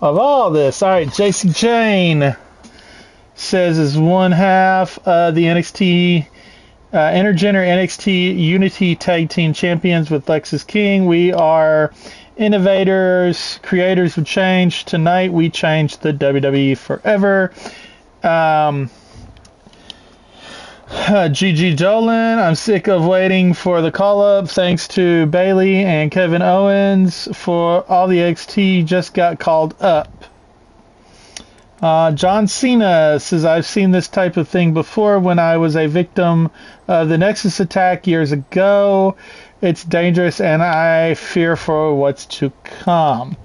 of all this. Alright, JC Jane says is one half of the NXT Intergender NXT Unity Tag Team Champions with Lexis King. We are innovators, creators of change. Tonight we changed the WWE forever. Gigi Dolan, I'm sick of waiting for the call-up. Thanks to Bailey and Kevin Owens for all the XT just got called up. John Cena says, I've seen this type of thing before when I was a victim of the Nexus attack years ago. It's dangerous and I fear for what's to come.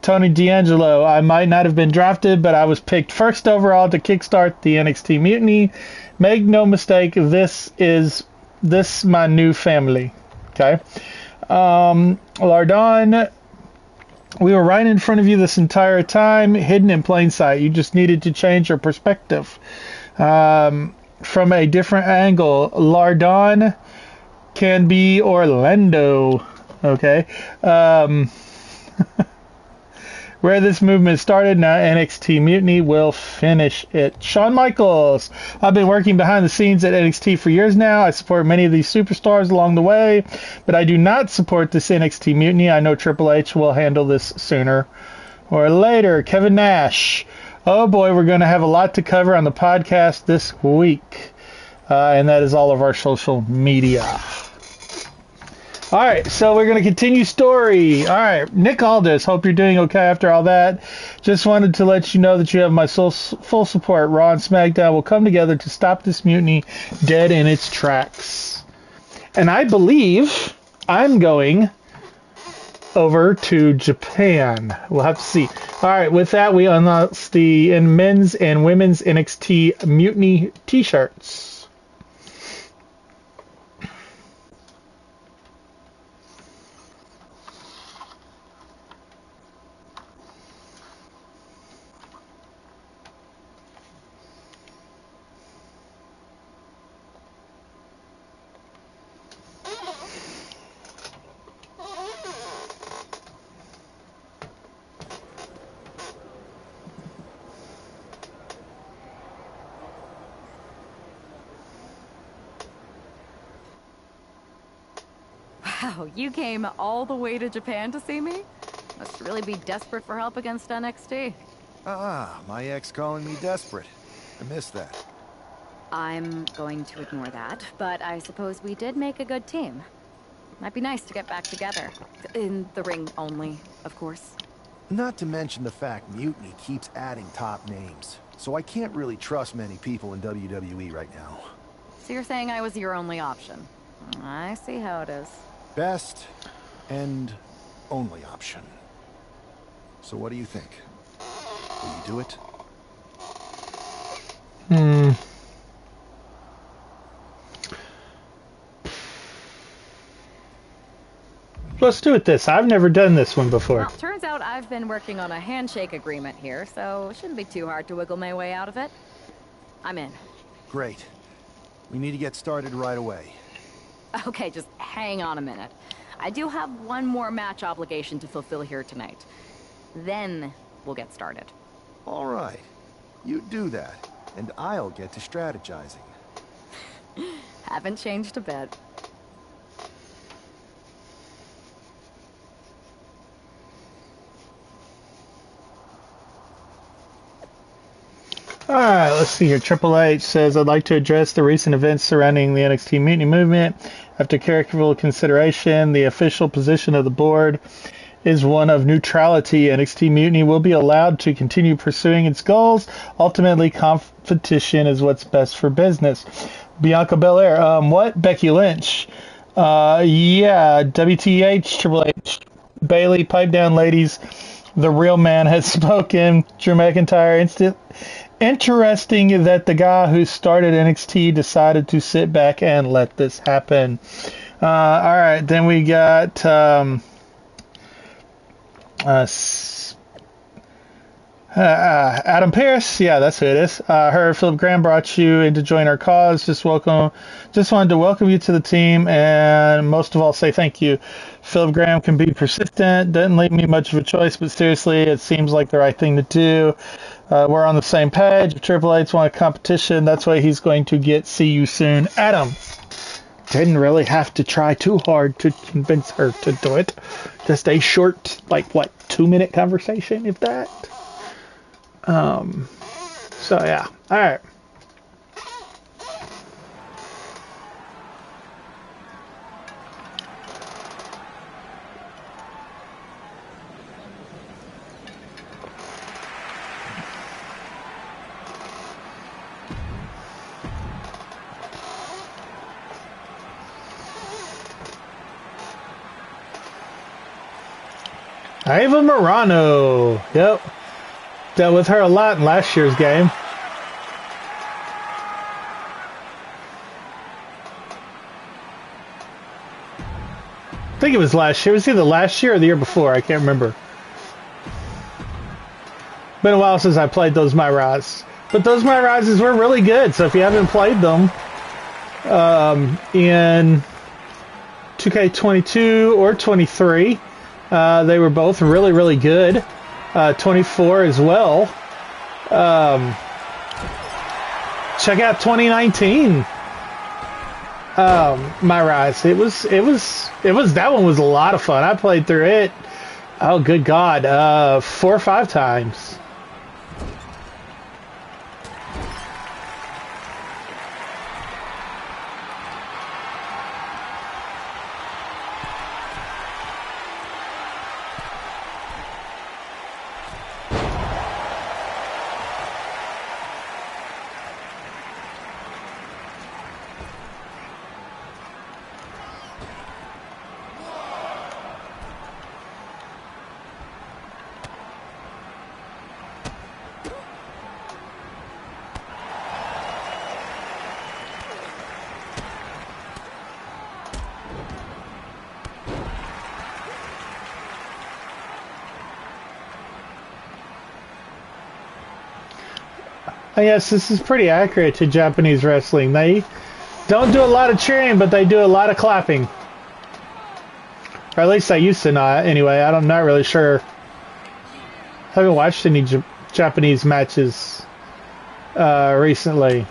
Tony D'Angelo, I might not have been drafted, but I was picked first overall to kickstart the NXT Mutiny. Make no mistake, this my new family. Okay. Lardon, we were right in front of you this entire time, hidden in plain sight. You just needed to change your perspective from a different angle. Lardon can be Orlando. Okay. Where this movement started, now NXT Mutiny will finish it. Shawn Michaels, I've been working behind the scenes at NXT for years now. I support many of these superstars along the way, but I do not support this NXT Mutiny. I know Triple H will handle this sooner or later. Kevin Nash, oh boy, we're going to have a lot to cover on the podcast this week. And that is all of our social media. All right, so we're going to continue story. All right, Nick Aldis, hope you're doing okay after all that. Just wanted to let you know that you have my full support. Raw and SmackDown will come together to stop this mutiny dead in its tracks. And I believe I'm going over to Japan. We'll have to see. All right, with that, we announced the men's and women's NXT Mutiny t-shirts. Wow, you came all the way to Japan to see me? Must really be desperate for help against NXT. My ex calling me desperate. I missed that. I'm going to ignore that, but I suppose we did make a good team. Might be nice to get back together. In the ring only, of course. Not to mention the fact Mutiny keeps adding top names, so I can't really trust many people in WWE right now. So you're saying I was your only option? I see how it is. Best and only option. So what do you think? Will you do it? Let's do it this. I've never done this one before. Well, turns out I've been working on a handshake agreement here, so it shouldn't be too hard to wiggle my way out of it. I'm in. Great. We need to get started right away. Okay, just hang on a minute. I do have one more match obligation to fulfill here tonight. Then we'll get started. All right. You do that, and I'll get to strategizing. Haven't changed a bit. All right, let's see here. Triple H says, I'd like to address the recent events surrounding the NXT Mutiny movement. After careful consideration, the official position of the board is one of neutrality. NXT Mutiny will be allowed to continue pursuing its goals. Ultimately, competition is what's best for business. Bianca Belair, what? Becky Lynch. Yeah, WTH, Triple H. Bailey, pipe down, ladies. The real man has spoken. Drew McIntyre, interesting that the guy who started NXT decided to sit back and let this happen. All right, then we got Adam Pierce. Yeah, that's who it is. Her, Philip Graham brought you in to join our cause. Just wanted to welcome you to the team, and most of all, say thank you. Philip Graham can be persistent. Doesn't leave me much of a choice, but seriously, it seems like the right thing to do. We're on the same page. If Triple H won a competition, that's why he's going to get see you soon. Adam. Didn't really have to try too hard to convince her to do it. Just a short, like, what, 2-minute conversation, if that? So, yeah. All right. Ava Morano. Yep. Dealt with her a lot in last year's game. I think it was last year. It was either last year or the year before. I can't remember. Been a while since I played those My Rise. But those My Rises were really good. So if you haven't played them in 2K22 or 23, they were both really, really good. 24 as well. Check out 2019. My Rise. That one was a lot of fun. I played through it. Oh, good God. 4 or 5 times. Yes, this is pretty accurate to Japanese wrestling. They don't do a lot of cheering, but they do a lot of clapping. Or at least they used to not. Anyway, I'm not really sure. I haven't watched any Japanese matches recently.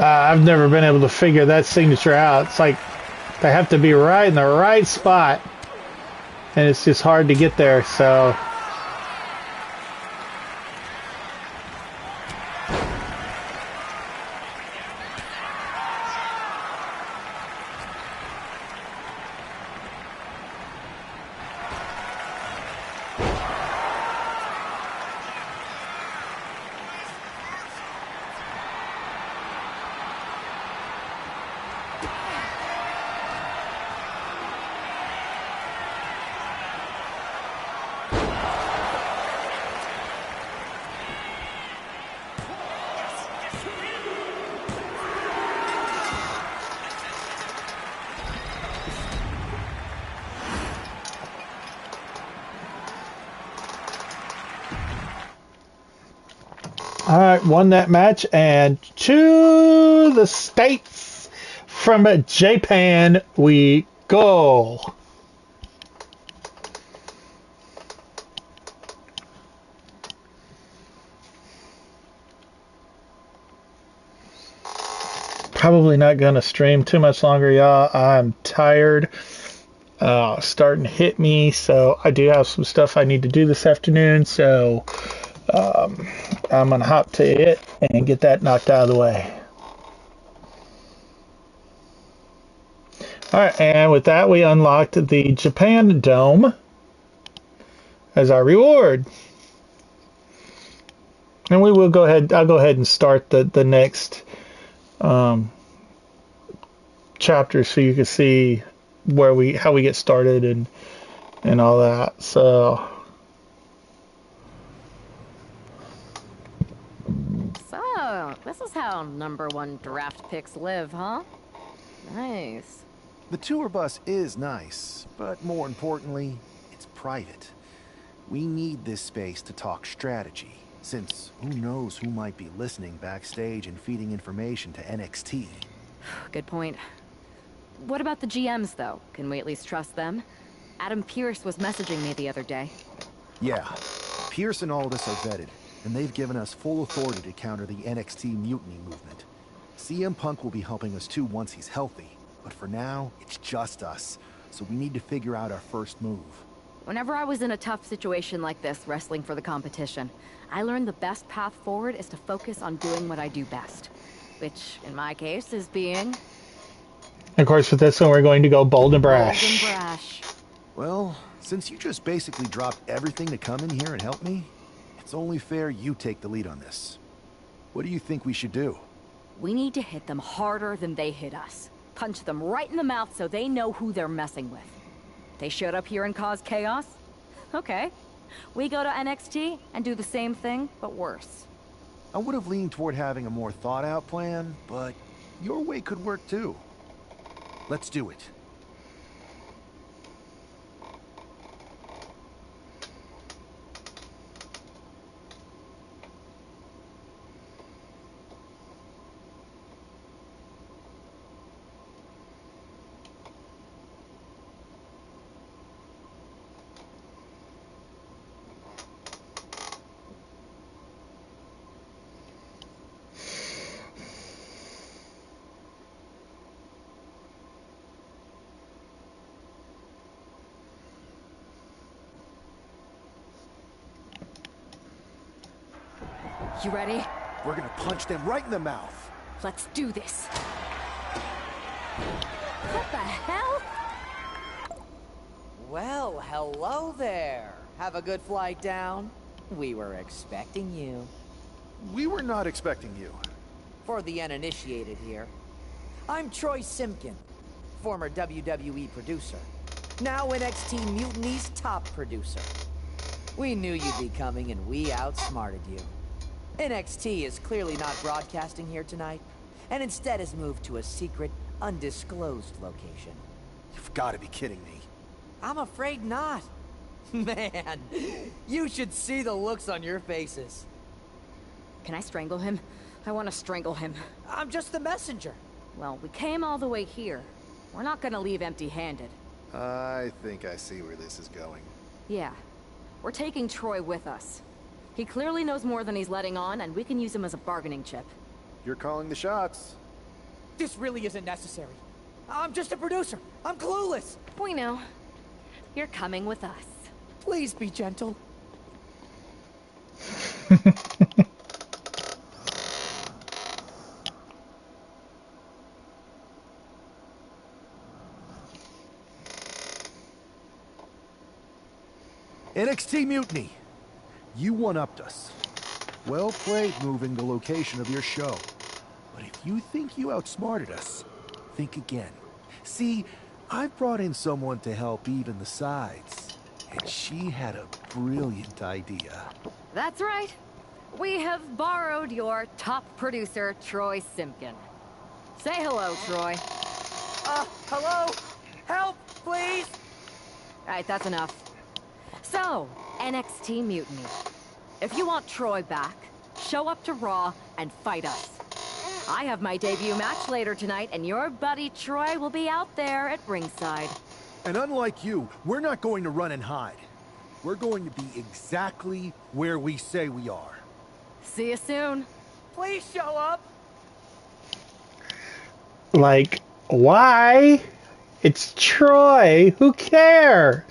I've never been able to figure that signature out. It's like they have to be right in the right spot, and it's just hard to get there. So Alright, won that match, and to the States from Japan we go. Probably not going to stream too much longer, y'all. I'm tired. Starting to hit me, so I do have some stuff I need to do this afternoon, so I'm going to hop to it and get that knocked out of the way. Alright, and with that we unlocked the Japan Dome as our reward. And we will go ahead, I'll go ahead and start the next chapter so you can see how we get started and all that. So this is how #1 draft picks live, huh? Nice. The tour bus is nice, but more importantly, it's private. We need this space to talk strategy, since who knows who might be listening backstage and feeding information to NXT. Good point. What about the GMs, though? Can we at least trust them? Adam Pearce was messaging me the other day. Yeah, Pearce and Aldis are vetted, and they've given us full authority to counter the NXT mutiny movement. CM Punk will be helping us too once he's healthy, but for now, it's just us, so we need to figure out our first move. Whenever I was in a tough situation like this, wrestling for the competition, I learned the best path forward is to focus on doing what I do best. Which, in my case, is being... of course, with this one, we're going to go bold and brash. Bold and brash. Well, since you just basically dropped everything to come in here and help me, it's only fair you take the lead on this. What do you think we should do? We need to hit them harder than they hit us. Punch them right in the mouth so they know who they're messing with. They showed up here and caused chaos? Okay. We go to NXT and do the same thing, but worse. I would have leaned toward having a more thought-out plan, but your way could work too. Let's do it. You ready? We're gonna punch them right in the mouth. Let's do this. What the hell? Well, hello there. Have a good flight down. We were expecting you. We were not expecting you. For the uninitiated here, I'm Troy Simpkin, former WWE producer, now NXT Mutiny's top producer. We knew you'd be coming and we outsmarted you. NXT is clearly not broadcasting here tonight, and instead has moved to a secret, undisclosed location. You've got to be kidding me. I'm afraid not. Man, you should see the looks on your faces. Can I strangle him? I want to strangle him. I'm just the messenger. Well, we came all the way here. We're not gonna leave empty-handed. I think I see where this is going. Yeah. We're taking Troy with us. He clearly knows more than he's letting on, and we can use him as a bargaining chip. You're calling the shots. This really isn't necessary. I'm just a producer. I'm clueless. We know. You're coming with us. Please be gentle. NXT Mutiny. You one-upped us. Well played moving the location of your show. But if you think you outsmarted us, think again. See, I've brought in someone to help even the sides. And she had a brilliant idea. That's right. We have borrowed your top producer, Troy Simpkin. Say hello, Troy. Hello? Help, please? Alright, that's enough. So, NXT Mutiny. If you want Troy back, show up to Raw and fight us. I have my debut match later tonight, and your buddy Troy will be out there at ringside. And unlike you, we're not going to run and hide. We're going to be exactly where we say we are. See you soon. Please show up. Like, why? It's Troy. Who cares?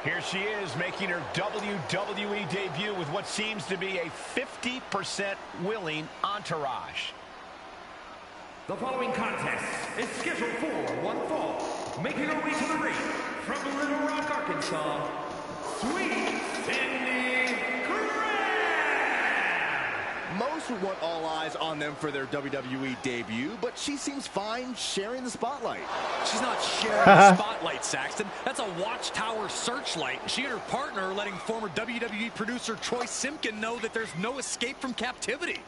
Here she is, making her WWE debut with what seems to be a 50% willing entourage. The following contest is scheduled for one fall. Making her way to the ring from Little Rock, Arkansas, Sweet Cindy Graham. Most would want all eyes on them for their WWE debut, but she seems fine sharing the spotlight. She's not sharing the spotlight, Saxton. That's a watchtower searchlight. She and her partner are letting former WWE producer Troy Simpkin know that there's no escape from captivity.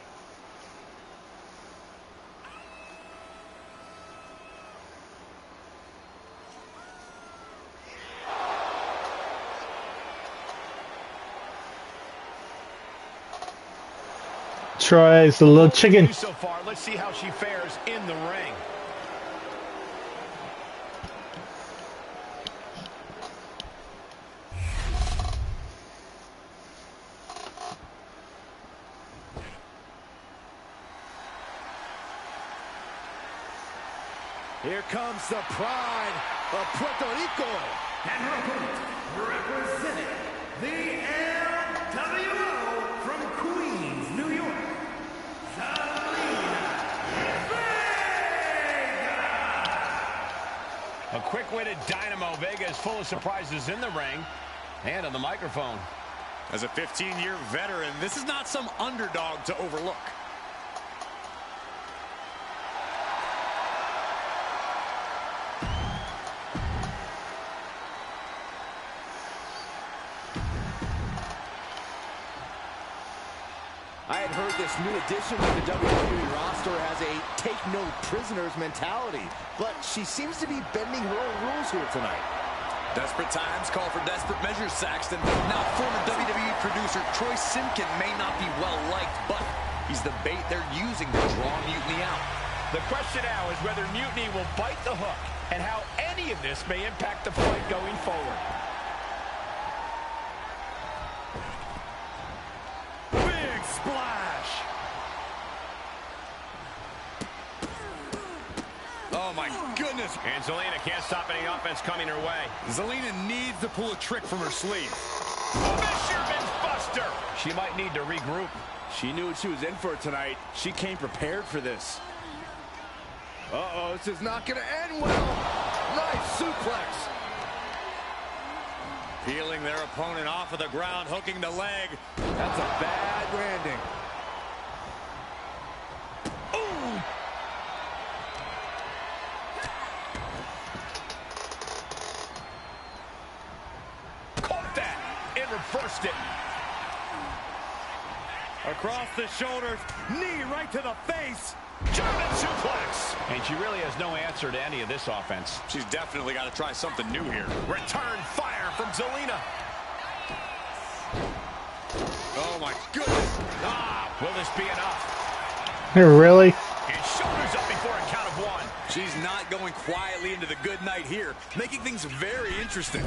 Troy's a little chicken. So far, let's see how she fares in the ring. Here comes the pride of Puerto Rico. And her opponent, representing the LWO from Queens, New York, A quick-witted Dynamo. Vega is full of surprises in the ring and on the microphone. As a 15-year veteran, this is not some underdog to overlook. I had heard this new addition to the WWE roster has a take-no-prisoners mentality, but she seems to be bending her own rules here tonight. Desperate times call for desperate measures, Saxton. Now, former WWE producer Troy Simpkin may not be well-liked, but he's the bait they're using to draw Mutiny out. The question now is whether Mutiny will bite the hook and how any of this may impact the fight going forward. Big splash. Oh, my goodness. And Zelina can't stop any offense coming her way. Zelina needs to pull a trick from her sleeve. Fisherman's Buster. She might need to regroup. She knew what she was in for tonight. She came prepared for this. Uh-oh, this is not going to end well. Nice suplex. Peeling their opponent off of the ground, hooking the leg. That's a bad landing. Ooh. Caught that and reversed it. Across the shoulders, knee right to the face. German suplex. And she really has no answer to any of this offense. She's definitely got to try something new here. Return fire from Zelina. Oh, my goodness. Ah, will this be enough? Really? And shoulders up before a count of one. She's not going quietly into the good night here, making things very interesting.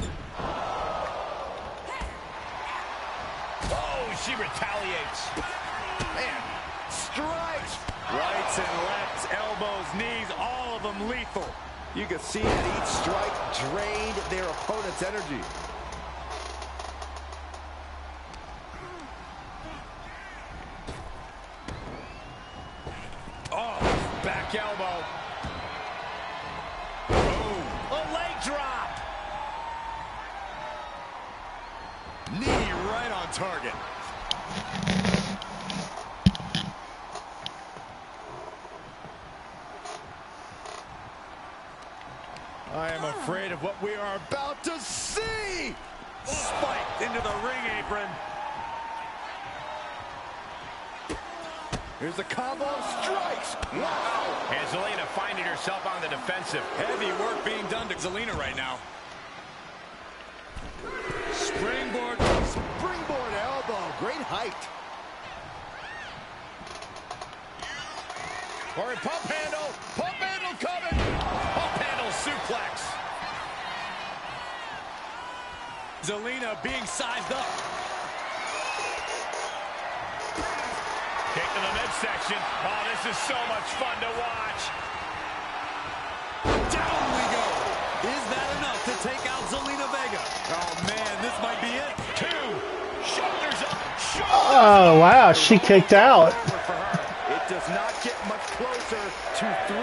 Oh, she retaliates. Man, strikes. Rights and lefts, elbows, knees, all of them lethal. You can see that each strike drained their opponent's energy. Oh, back elbow. Boom. A leg drop. Knee right on target. I am afraid of what we are about to see. Spiked into the ring apron. Here's the combo of strikes. Wow. And Zelina finding herself on the defensive. Heavy work being done to Zelina right now. Springboard elbow. Great height. Or a pump handle. Pump handle coming. Pump handle suplex. Zelina being sized up. Kick to the midsection. Oh, this is so much fun to watch. Down we go. Is that enough to take out Zelina Vega? Oh, man, this might be it. 2. Shoulders up. Oh, wow. She kicked out. It does not get much closer to 3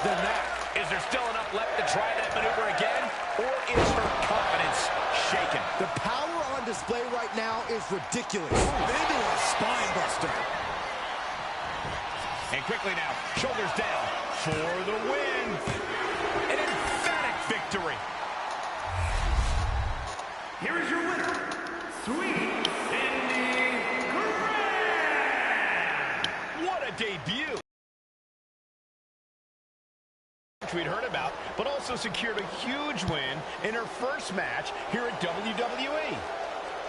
than that. Is there still enough left to try that maneuver again? Or is her confidence shaken? The power on display right now is ridiculous. Into a spine buster. And quickly now, shoulders down for the win. An emphatic victory. Here is your winner, Sweet Cindy Graham. What a debut. Which we'd heard about, but also secured a huge win in her first match here at WWE.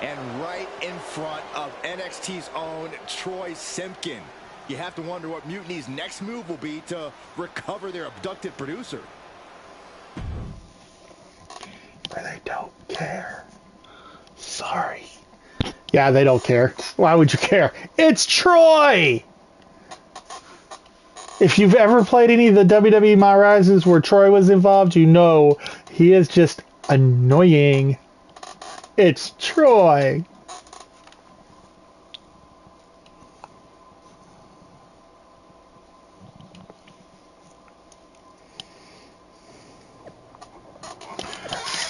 And right in front of NXT's own Troy Simpkin. You have to wonder what Mutiny's next move will be to recover their abducted producer. But they don't care. Sorry. Yeah, they don't care. Why would you care? It's Troy! If you've ever played any of the WWE My Rises where Troy was involved, you know he is just annoying. It's Troy.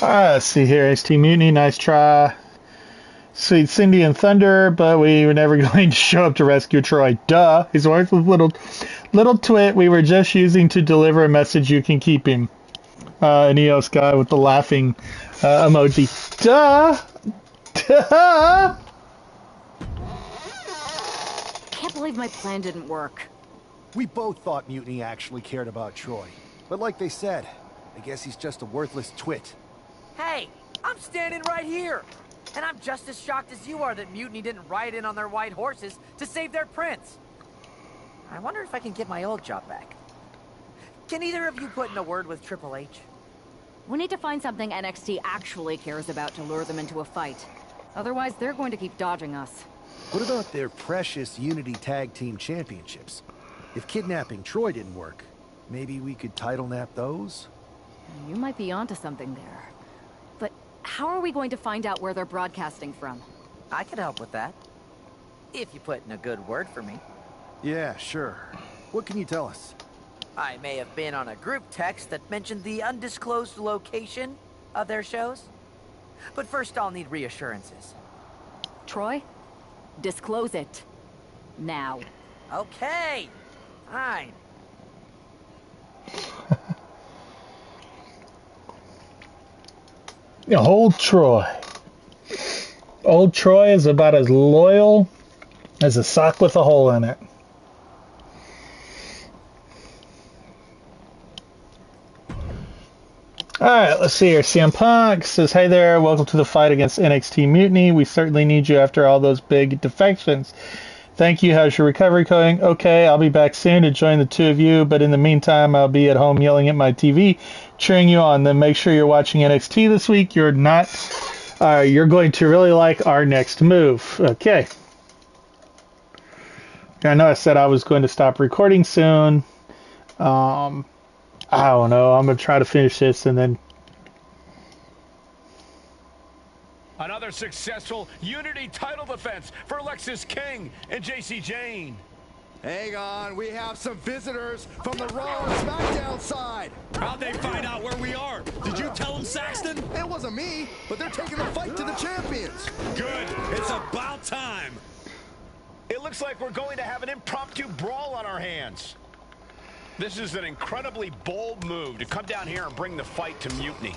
Let's see here. HT Mutiny, nice try. Sweet Cindy and Thunder, but we were never going to show up to rescue Troy. Duh. He's a worthless little twit we were just using to deliver a message you can keep him. An EOS guy with the laughing emoji. Duh. Duh. Can't believe my plan didn't work. We both thought Mutiny actually cared about Troy. But like they said, I guess he's just a worthless twit. Hey, I'm standing right here. And I'm just as shocked as you are that Mutiny didn't ride in on their white horses to save their prince. I wonder if I can get my old job back. Can either of you put in a word with Triple H? We need to find something NXT actually cares about to lure them into a fight. Otherwise, they're going to keep dodging us. What about their precious Unity Tag Team Championships? If kidnapping Troy didn't work, maybe we could title nap those? You might be onto something there. But how are we going to find out where they're broadcasting from? I could help with that. If you put in a good word for me. Yeah, sure. What can you tell us? I may have been on a group text that mentioned the undisclosed location of their shows. But first I'll need reassurances. Troy, disclose it. Now. Okay. Fine. Old Troy. Old Troy is about as loyal as a sock with a hole in it. Alright, let's see here. CM Punk says, hey there, welcome to the fight against NXT Mutiny. We certainly need you after all those big defections. Thank you. How's your recovery going? Okay, I'll be back soon to join the two of you, but in the meantime, I'll be at home yelling at my TV, cheering you on. Then make sure you're watching NXT this week. You're going to really like our next move. Okay. I know I said I was going to stop recording soon. I don't know. I'm going to try to finish this and then... Another successful Unity title defense for Lexis King and JC Jane. Hang on, we have some visitors from the Raw and SmackDown side. How'd they find out where we are? Did you tell them, Saxton? It wasn't me, but they're taking the fight to the champions. Good. It's about time. It looks like we're going to have an impromptu brawl on our hands. This is an incredibly bold move to come down here and bring the fight to Mutiny.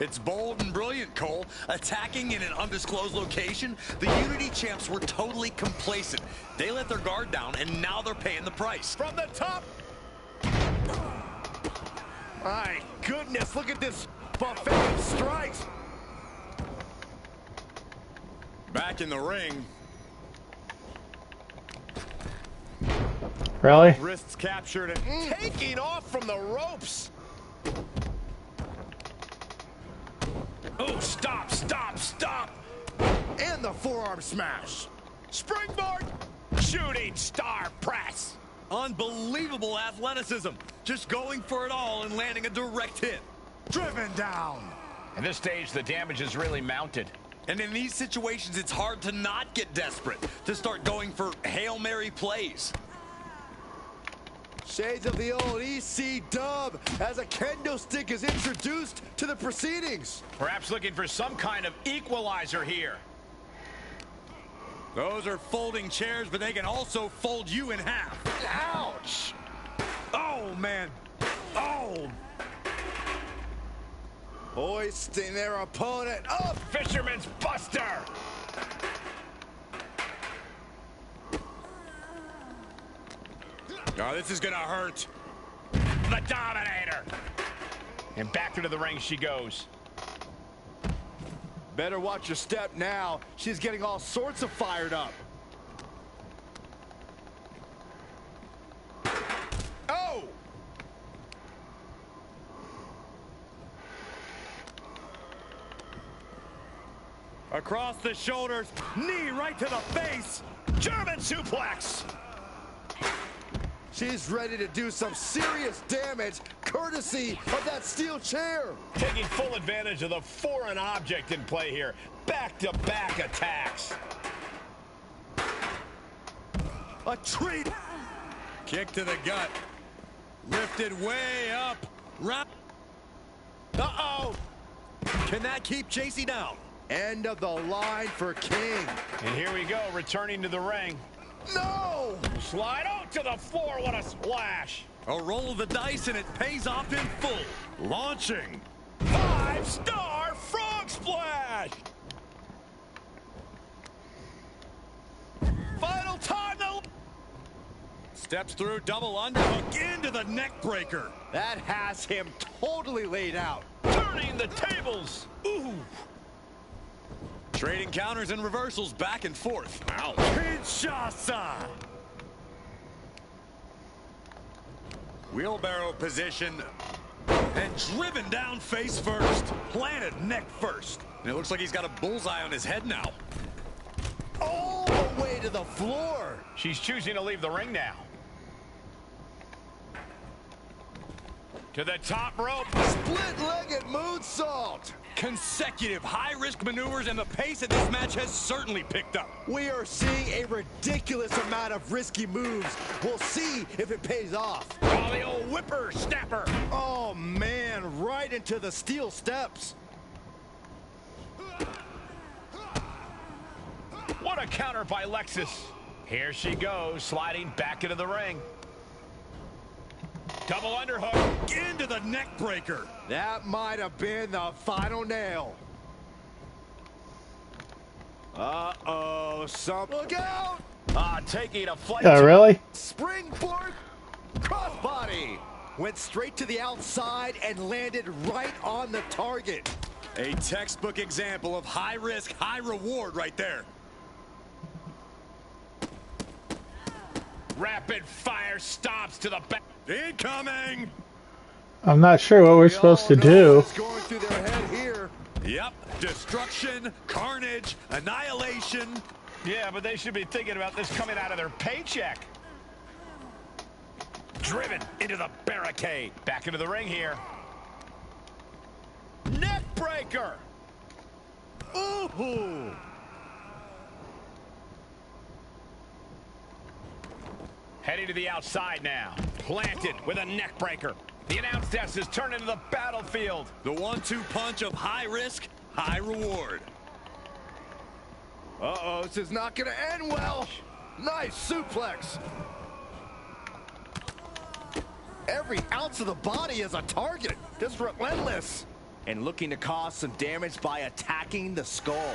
It's bold and brilliant, Cole. Attacking in an undisclosed location, the Unity champs were totally complacent. They let their guard down, and now they're paying the price. From the top. My goodness, look at this buffet of strikes. Back in the ring. Really? Wrists captured and taking off from the ropes. Oh, stop, stop, stop. And the forearm smash. Springboard. Shooting star press. Unbelievable athleticism. Just going for it all and landing a direct hit. Driven down. At this stage, the damage is really mounted. And in these situations, it's hard to not get desperate, to start going for Hail Mary plays. Shades of the old EC dub as a kendo stick is introduced to the proceedings. Perhaps looking for some kind of equalizer here. Those are folding chairs, but they can also fold you in half. Ouch! Oh, man. Oh. Hoisting their opponent up. Fisherman's Buster. Oh, this is gonna hurt. The Dominator. And back into the ring she goes. Better watch your step now. She's getting all sorts of fired up. Oh! Across the shoulders, knee right to the face. German suplex. She's ready to do some serious damage, courtesy of that steel chair. Taking full advantage of the foreign object in play here. Back-to-back attacks. A treat. Kick to the gut. Lifted way up. Uh-oh. Can that keep JC down? End of the line for King. And here we go, returning to the ring. No! Slide out to the floor, what a splash. A roll of the dice and it pays off in full. Launching. 5-star frog splash. Final time. Steps through, double underhook into the neck breaker. That has him totally laid out. Turning the tables. Ooh. Trading counters and reversals back and forth. Ouch. Kinshasa. Wheelbarrow position. And driven down face first. Planted neck first. And it looks like he's got a bullseye on his head now. All the way to the floor. She's choosing to leave the ring now. To the top rope. Split-legged moonsault. Consecutive high-risk maneuvers, and the pace of this match has certainly picked up. We are seeing a ridiculous amount of risky moves. We'll see if it pays off. Oh, the old whipper-snapper. Oh, man, right into the steel steps. What a counter by Lexus. Here she goes, sliding back into the ring. Double underhook into the neck breaker. That might have been the final nail. Uh-oh, look out! Taking a flight. Really? Springboard crossbody. Went straight to the outside and landed right on the target. A textbook example of high risk, high reward right there. Rapid fire stops to the back. Incoming. I'm not sure what we're supposed to do. What's going through their head here? Yep. Destruction, carnage, annihilation. Yeah, but they should be thinking about this coming out of their paycheck. Driven into the barricade. Back into the ring here. Neck breaker. Ooh. Heading to the outside now. Planted with a neck breaker. The announce desk is turned into the battlefield. The 1-2 punch of high risk, high reward. Uh-oh, this is not going to end well. Nice suplex. Every ounce of the body is a target. Just relentless. And looking to cause some damage by attacking the skull.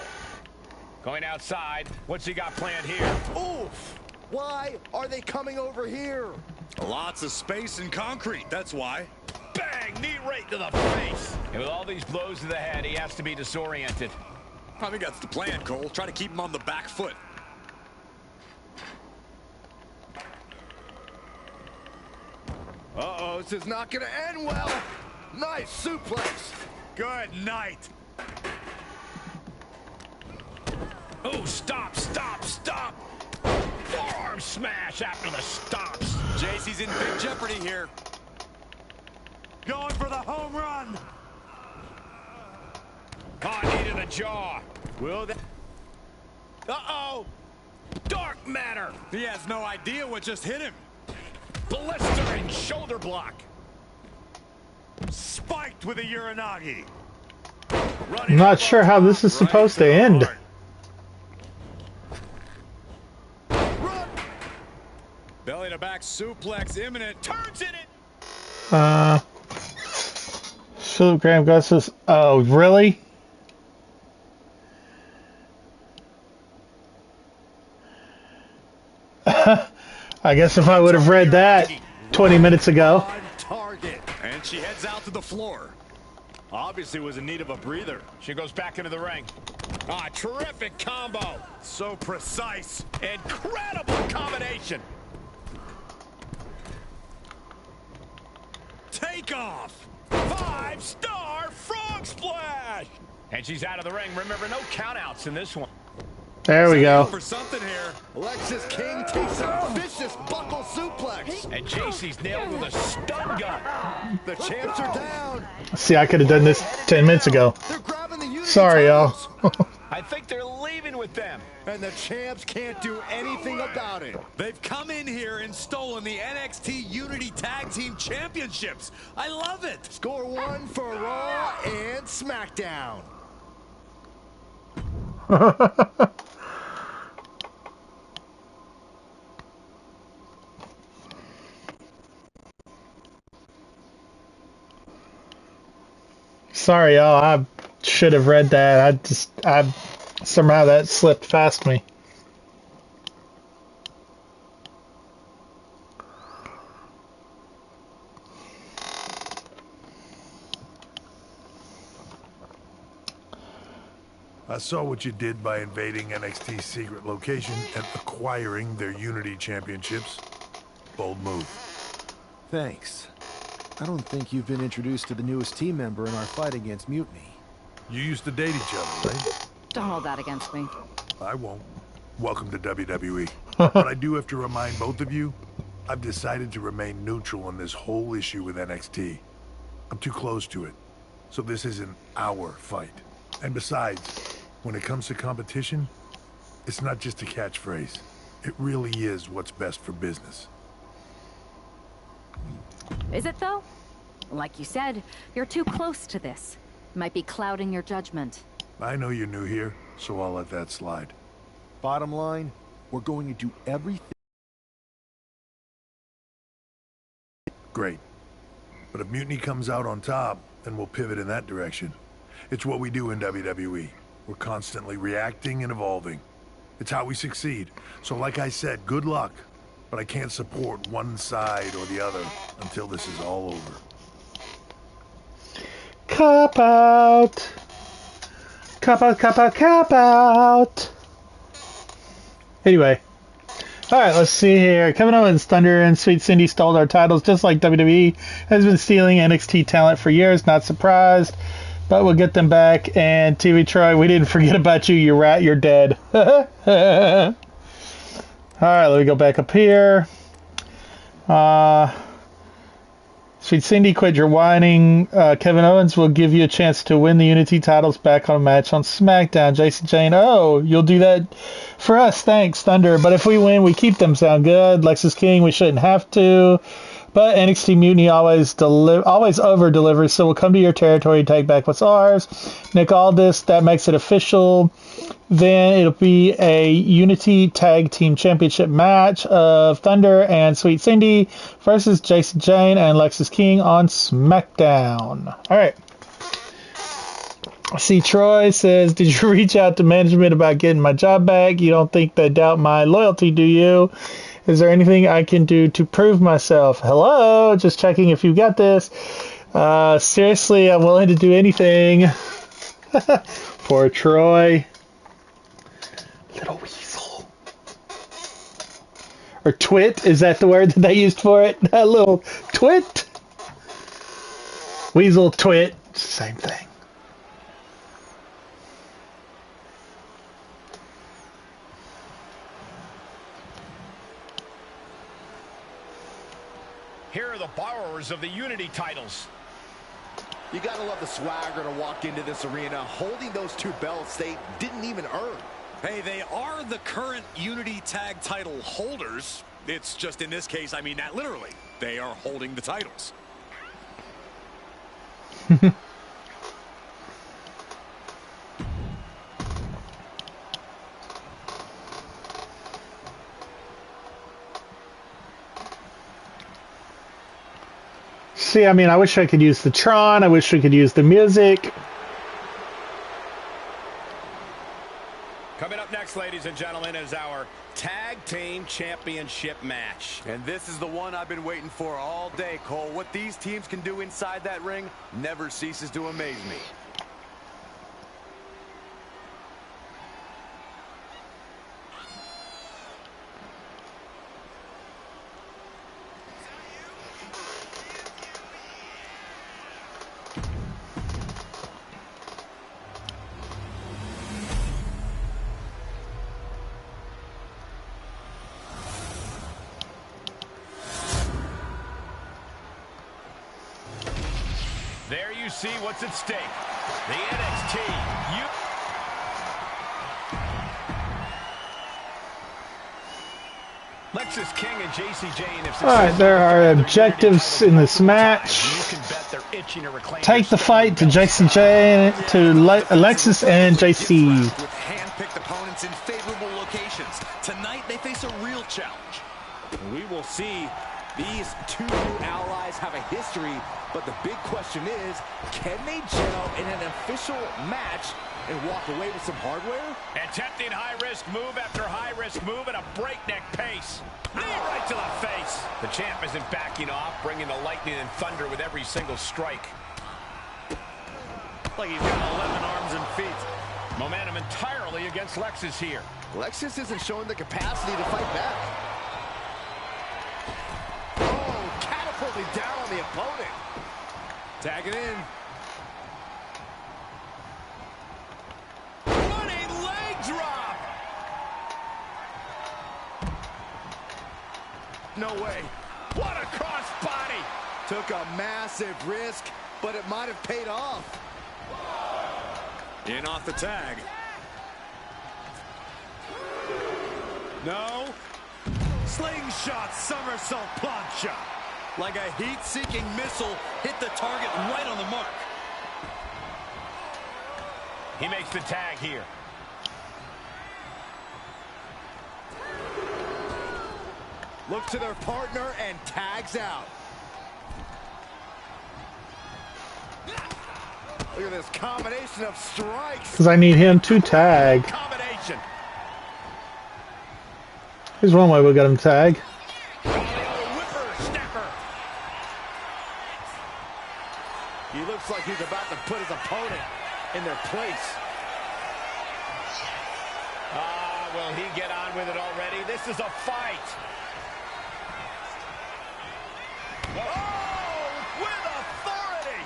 Going outside. What's he got planned here? Oof! Why are they coming over here? Lots of space and concrete, that's why. Bang! Knee right to the face. And with all these blows to the head, he has to be disoriented. I think that's the plan, Cole. Try to keep him on the back foot. Uh-oh, this is not gonna end well. Nice suplex. Good night. Oh, stop, stop, stop. Forearm smash after the stops. JC's in big jeopardy here. Going for the home run. Oh, knee to the jaw. Will that... Uh-oh. Dark matter. He has no idea what just hit him. Blistering shoulder block. Spiked with a Uranagi. I'm not sure how this is supposed to end. Belly to back suplex imminent. Turns in it. Philip Graham Gus's. Oh, really? I guess if I would have read that 20 minutes ago. Target. And she heads out to the floor. Obviously was in need of a breather. She goes back into the ring. Ah, terrific combo. So precise. Incredible combination. Take off. 5-star frog splash. And she's out of the ring. Remember, no countouts in this one. There we go. For something here. Alexis King takes a vicious buckle suplex. And JC's nailed with a stun gun. The champs are down. See, I could have done this 10 minutes ago. They're grabbing the Unity Sorry, y'all. I think they're leaving with them. And the champs can't do anything about it. They've come in here and stolen the NXT Unity Tag Team Championships. I love it. Score one for Raw and SmackDown. Sorry, y'all. I should have read that. I somehow that slipped past me. I saw what you did by invading NXT's secret location and acquiring their Unity championships. Bold move. Thanks. I don't think you've been introduced to the newest team member in our fight against Mutiny. You used to date each other, right? Don't hold that against me. I won't. Welcome to WWE. But I do have to remind both of you, I've decided to remain neutral on this whole issue with NXT. I'm too close to it. So this isn't our fight. And besides, when it comes to competition, it's not just a catchphrase. It really is what's best for business. Is it, though? Like you said, you're too close to this. Might be clouding your judgment. I know you're new here, so I'll let that slide. Bottom line, we're going to do everything. Great. But if Mutiny comes out on top, then we'll pivot in that direction. It's what we do in WWE. We're constantly reacting and evolving. It's how we succeed. So like I said, good luck. But I can't support one side or the other until this is all over. Cop out. Cop out, cop out, cop out. Anyway. Alright, let's see here. Kevin Owens, Thunder, and Sweet Cindy stole our titles just like WWE has been stealing NXT talent for years. Not surprised. But we'll get them back. And TV Troy, we didn't forget about you, you rat. You're dead. Alright, let me go back up here. Sweet Cindy, quit your whining. Kevin Owens will give you a chance to win the Unity titles back on a match on SmackDown. Jason Jane, oh, you'll do that for us. Thanks, Thunder. But if we win, we keep them. Sound good? Lexus King, we shouldn't have to. But NXT Mutiny always over delivers, so we'll come to your territory and take back what's ours. Nick Aldis, that makes it official. Then it'll be a Unity Tag Team Championship match of Thunder and Sweet Cindy versus Jason Jane and Lexis King on SmackDown. All right. See, Troy says, did you reach out to management about getting my job back? You don't think they doubt my loyalty, do you? Is there anything I can do to prove myself? Hello, just checking if you got this. Seriously, I'm willing to do anything. Poor Troy. Little weasel. Or twit, is that the word that they used for it? A little twit? Weasel, twit, same thing. Here are the borrowers of the Unity titles. You gotta love the swagger to walk into this arena holding those two belts they didn't even earn. Hey, they are the current Unity Tag title holders. It's just in this case, I mean that literally. They are holding the titles. See, I mean, I wish I could use the Tron. I wish we could use the music. Coming up next, ladies and gentlemen, is our Tag Team Championship match. And this is the one I've been waiting for all day, Cole. What these teams can do inside that ring never ceases to amaze me. There you see what's at stake. The NXT. Lexis King and JC Jane. Alright, there are objectives in this match. Take the fight to JC Jane, to Alexis and JC. With hand-picked opponents in favorable locations. Tonight they face a real challenge. We will see. These two new allies have a history, but the big question is, can they gel in an official match and walk away with some hardware? Attempting high-risk move after high-risk move at a breakneck pace. Knee right to the face. The champ isn't backing off, bringing the lightning and thunder with every single strike. Like he's got 11 arms and feet. Momentum entirely against Lexis here. Lexis isn't showing the capacity to fight back. Catapulting down on the opponent. Tagging in. Running leg drop. No way. What a cross body. Took a massive risk, but it might have paid off. In off the tag. No. Slingshot somersault plancha. Like a heat-seeking missile, hit the target right on the mark. He makes the tag here. Looks to their partner and tags out. Look at this combination of strikes. Because I need him to tag. Combination. Here's one way we'll get him tag. He looks like he's about to put his opponent in their place. Will he get on with it already? This is a fight. Oh, with authority.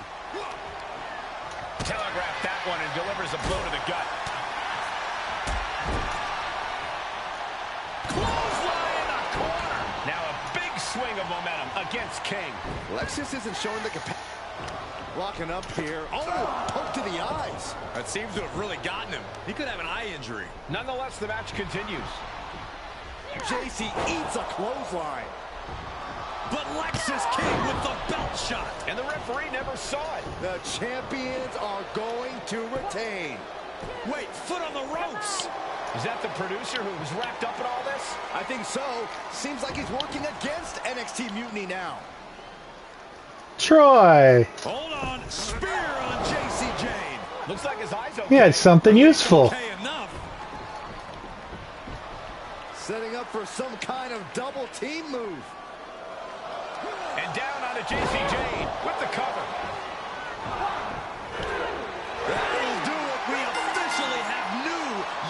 Telegraphed that one and delivers a blow to the gut. Clothesline in the corner. Now a big swing of momentum against King. Lexis isn't showing the capacity. Locking up here. Oh, poke to the eyes. That seems to have really gotten him. He could have an eye injury. Nonetheless, the match continues. JC eats a clothesline. But Lex is king with the belt shot. And the referee never saw it. The champions are going to retain. Wait, foot on the ropes. Is that the producer who's wrapped up in all this? I think so. Seems like he's working against NXT Mutiny now. Troy. Hold on. Spear on JC Jane. Looks like his eyes open. He had something useful. Okay, enough. Setting up for some kind of double team move. And down onto JC Jane with the cover. That'll do it. We officially have new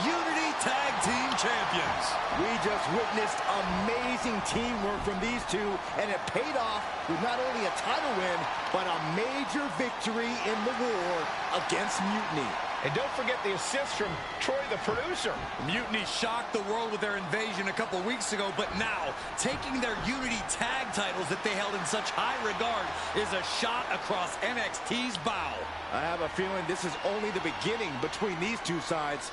Unity Tag Team Champions. We just witnessed amazing teamwork from these two, and it paid off with not only a title win, but a major victory in the war against Mutiny. And don't forget the assist from Troy, the producer. Mutiny shocked the world with their invasion a couple weeks ago, but now, taking their Unity Tag titles that they held in such high regard is a shot across NXT's bow. I have a feeling this is only the beginning between these two sides.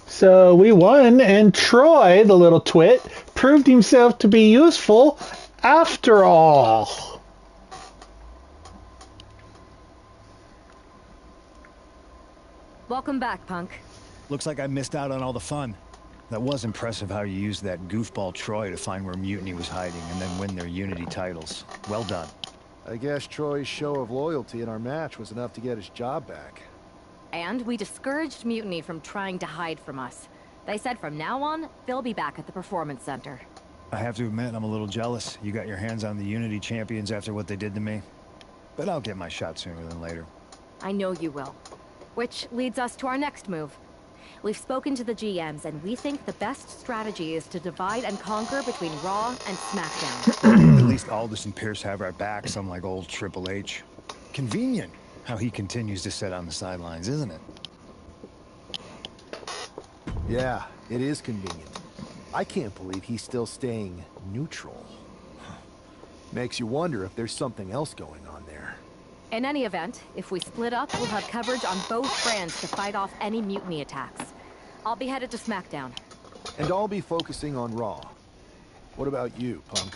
So we won, and Troy, the little twit, proved himself to be useful after all. Welcome back, Punk. Looks like I missed out on all the fun. That was impressive how you used that goofball Troy to find where Mutiny was hiding and then win their Unity titles. Well done. I guess Troy's show of loyalty in our match was enough to get his job back. And we discouraged Mutiny from trying to hide from us. They said from now on, they'll be back at the Performance Center. I have to admit, I'm a little jealous. You got your hands on the Unity champions after what they did to me. But I'll get my shot sooner than later. I know you will. Which leads us to our next move. We've spoken to the GMs, and we think the best strategy is to divide and conquer between Raw and SmackDown. At least Aldous and Pierce have our backs, unlike old Triple H. Convenient how he continues to sit on the sidelines, isn't it? Yeah, it is convenient. I can't believe he's still staying neutral. Makes you wonder if there's something else going on there. In any event, if we split up, we'll have coverage on both brands to fight off any Mutiny attacks. I'll be headed to SmackDown. And I'll be focusing on Raw. What about you, Punk?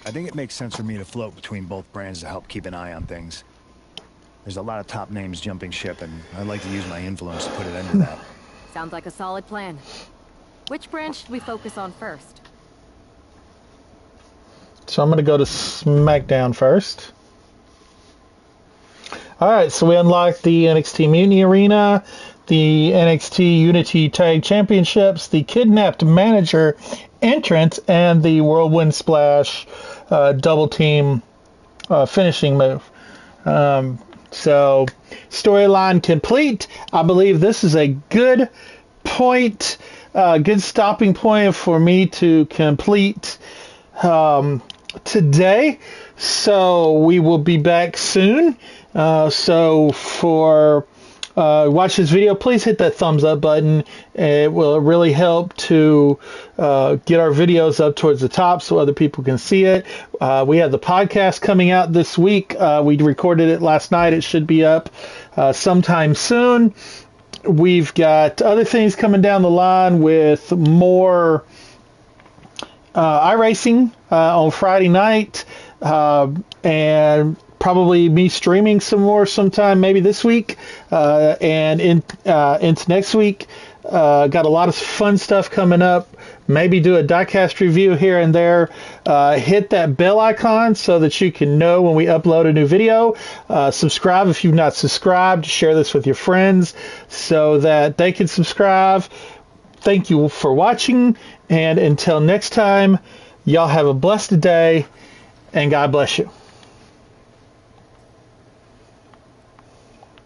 I think it makes sense for me to float between both brands to help keep an eye on things. There's a lot of top names jumping ship, and I'd like to use my influence to put an end to that. Sounds like a solid plan. Which brand should we focus on first? So I'm going to go to SmackDown first. Alright, so we unlocked the NXT Mutiny Arena, the NXT Unity Tag Championships, the Kidnapped Manager entrance, and the Whirlwind Splash double team finishing move. So, storyline complete. I believe this is a good point, good stopping point for me to complete today. So, we will be back soon. So, for watch this video, please hit that thumbs up button. It will really help to get our videos up towards the top so other people can see it. We have the podcast coming out this week. We recorded it last night. It should be up sometime soon. We've got other things coming down the line with more iRacing on Friday night, and probably me streaming some more sometime, maybe this week, and into next week. Got a lot of fun stuff coming up. Maybe do a diecast review here and there. Hit that bell icon so that you can know when we upload a new video. Subscribe if you've not subscribed. Share this with your friends so that they can subscribe. Thank you for watching, and until next time, y'all have a blessed day, and God bless you.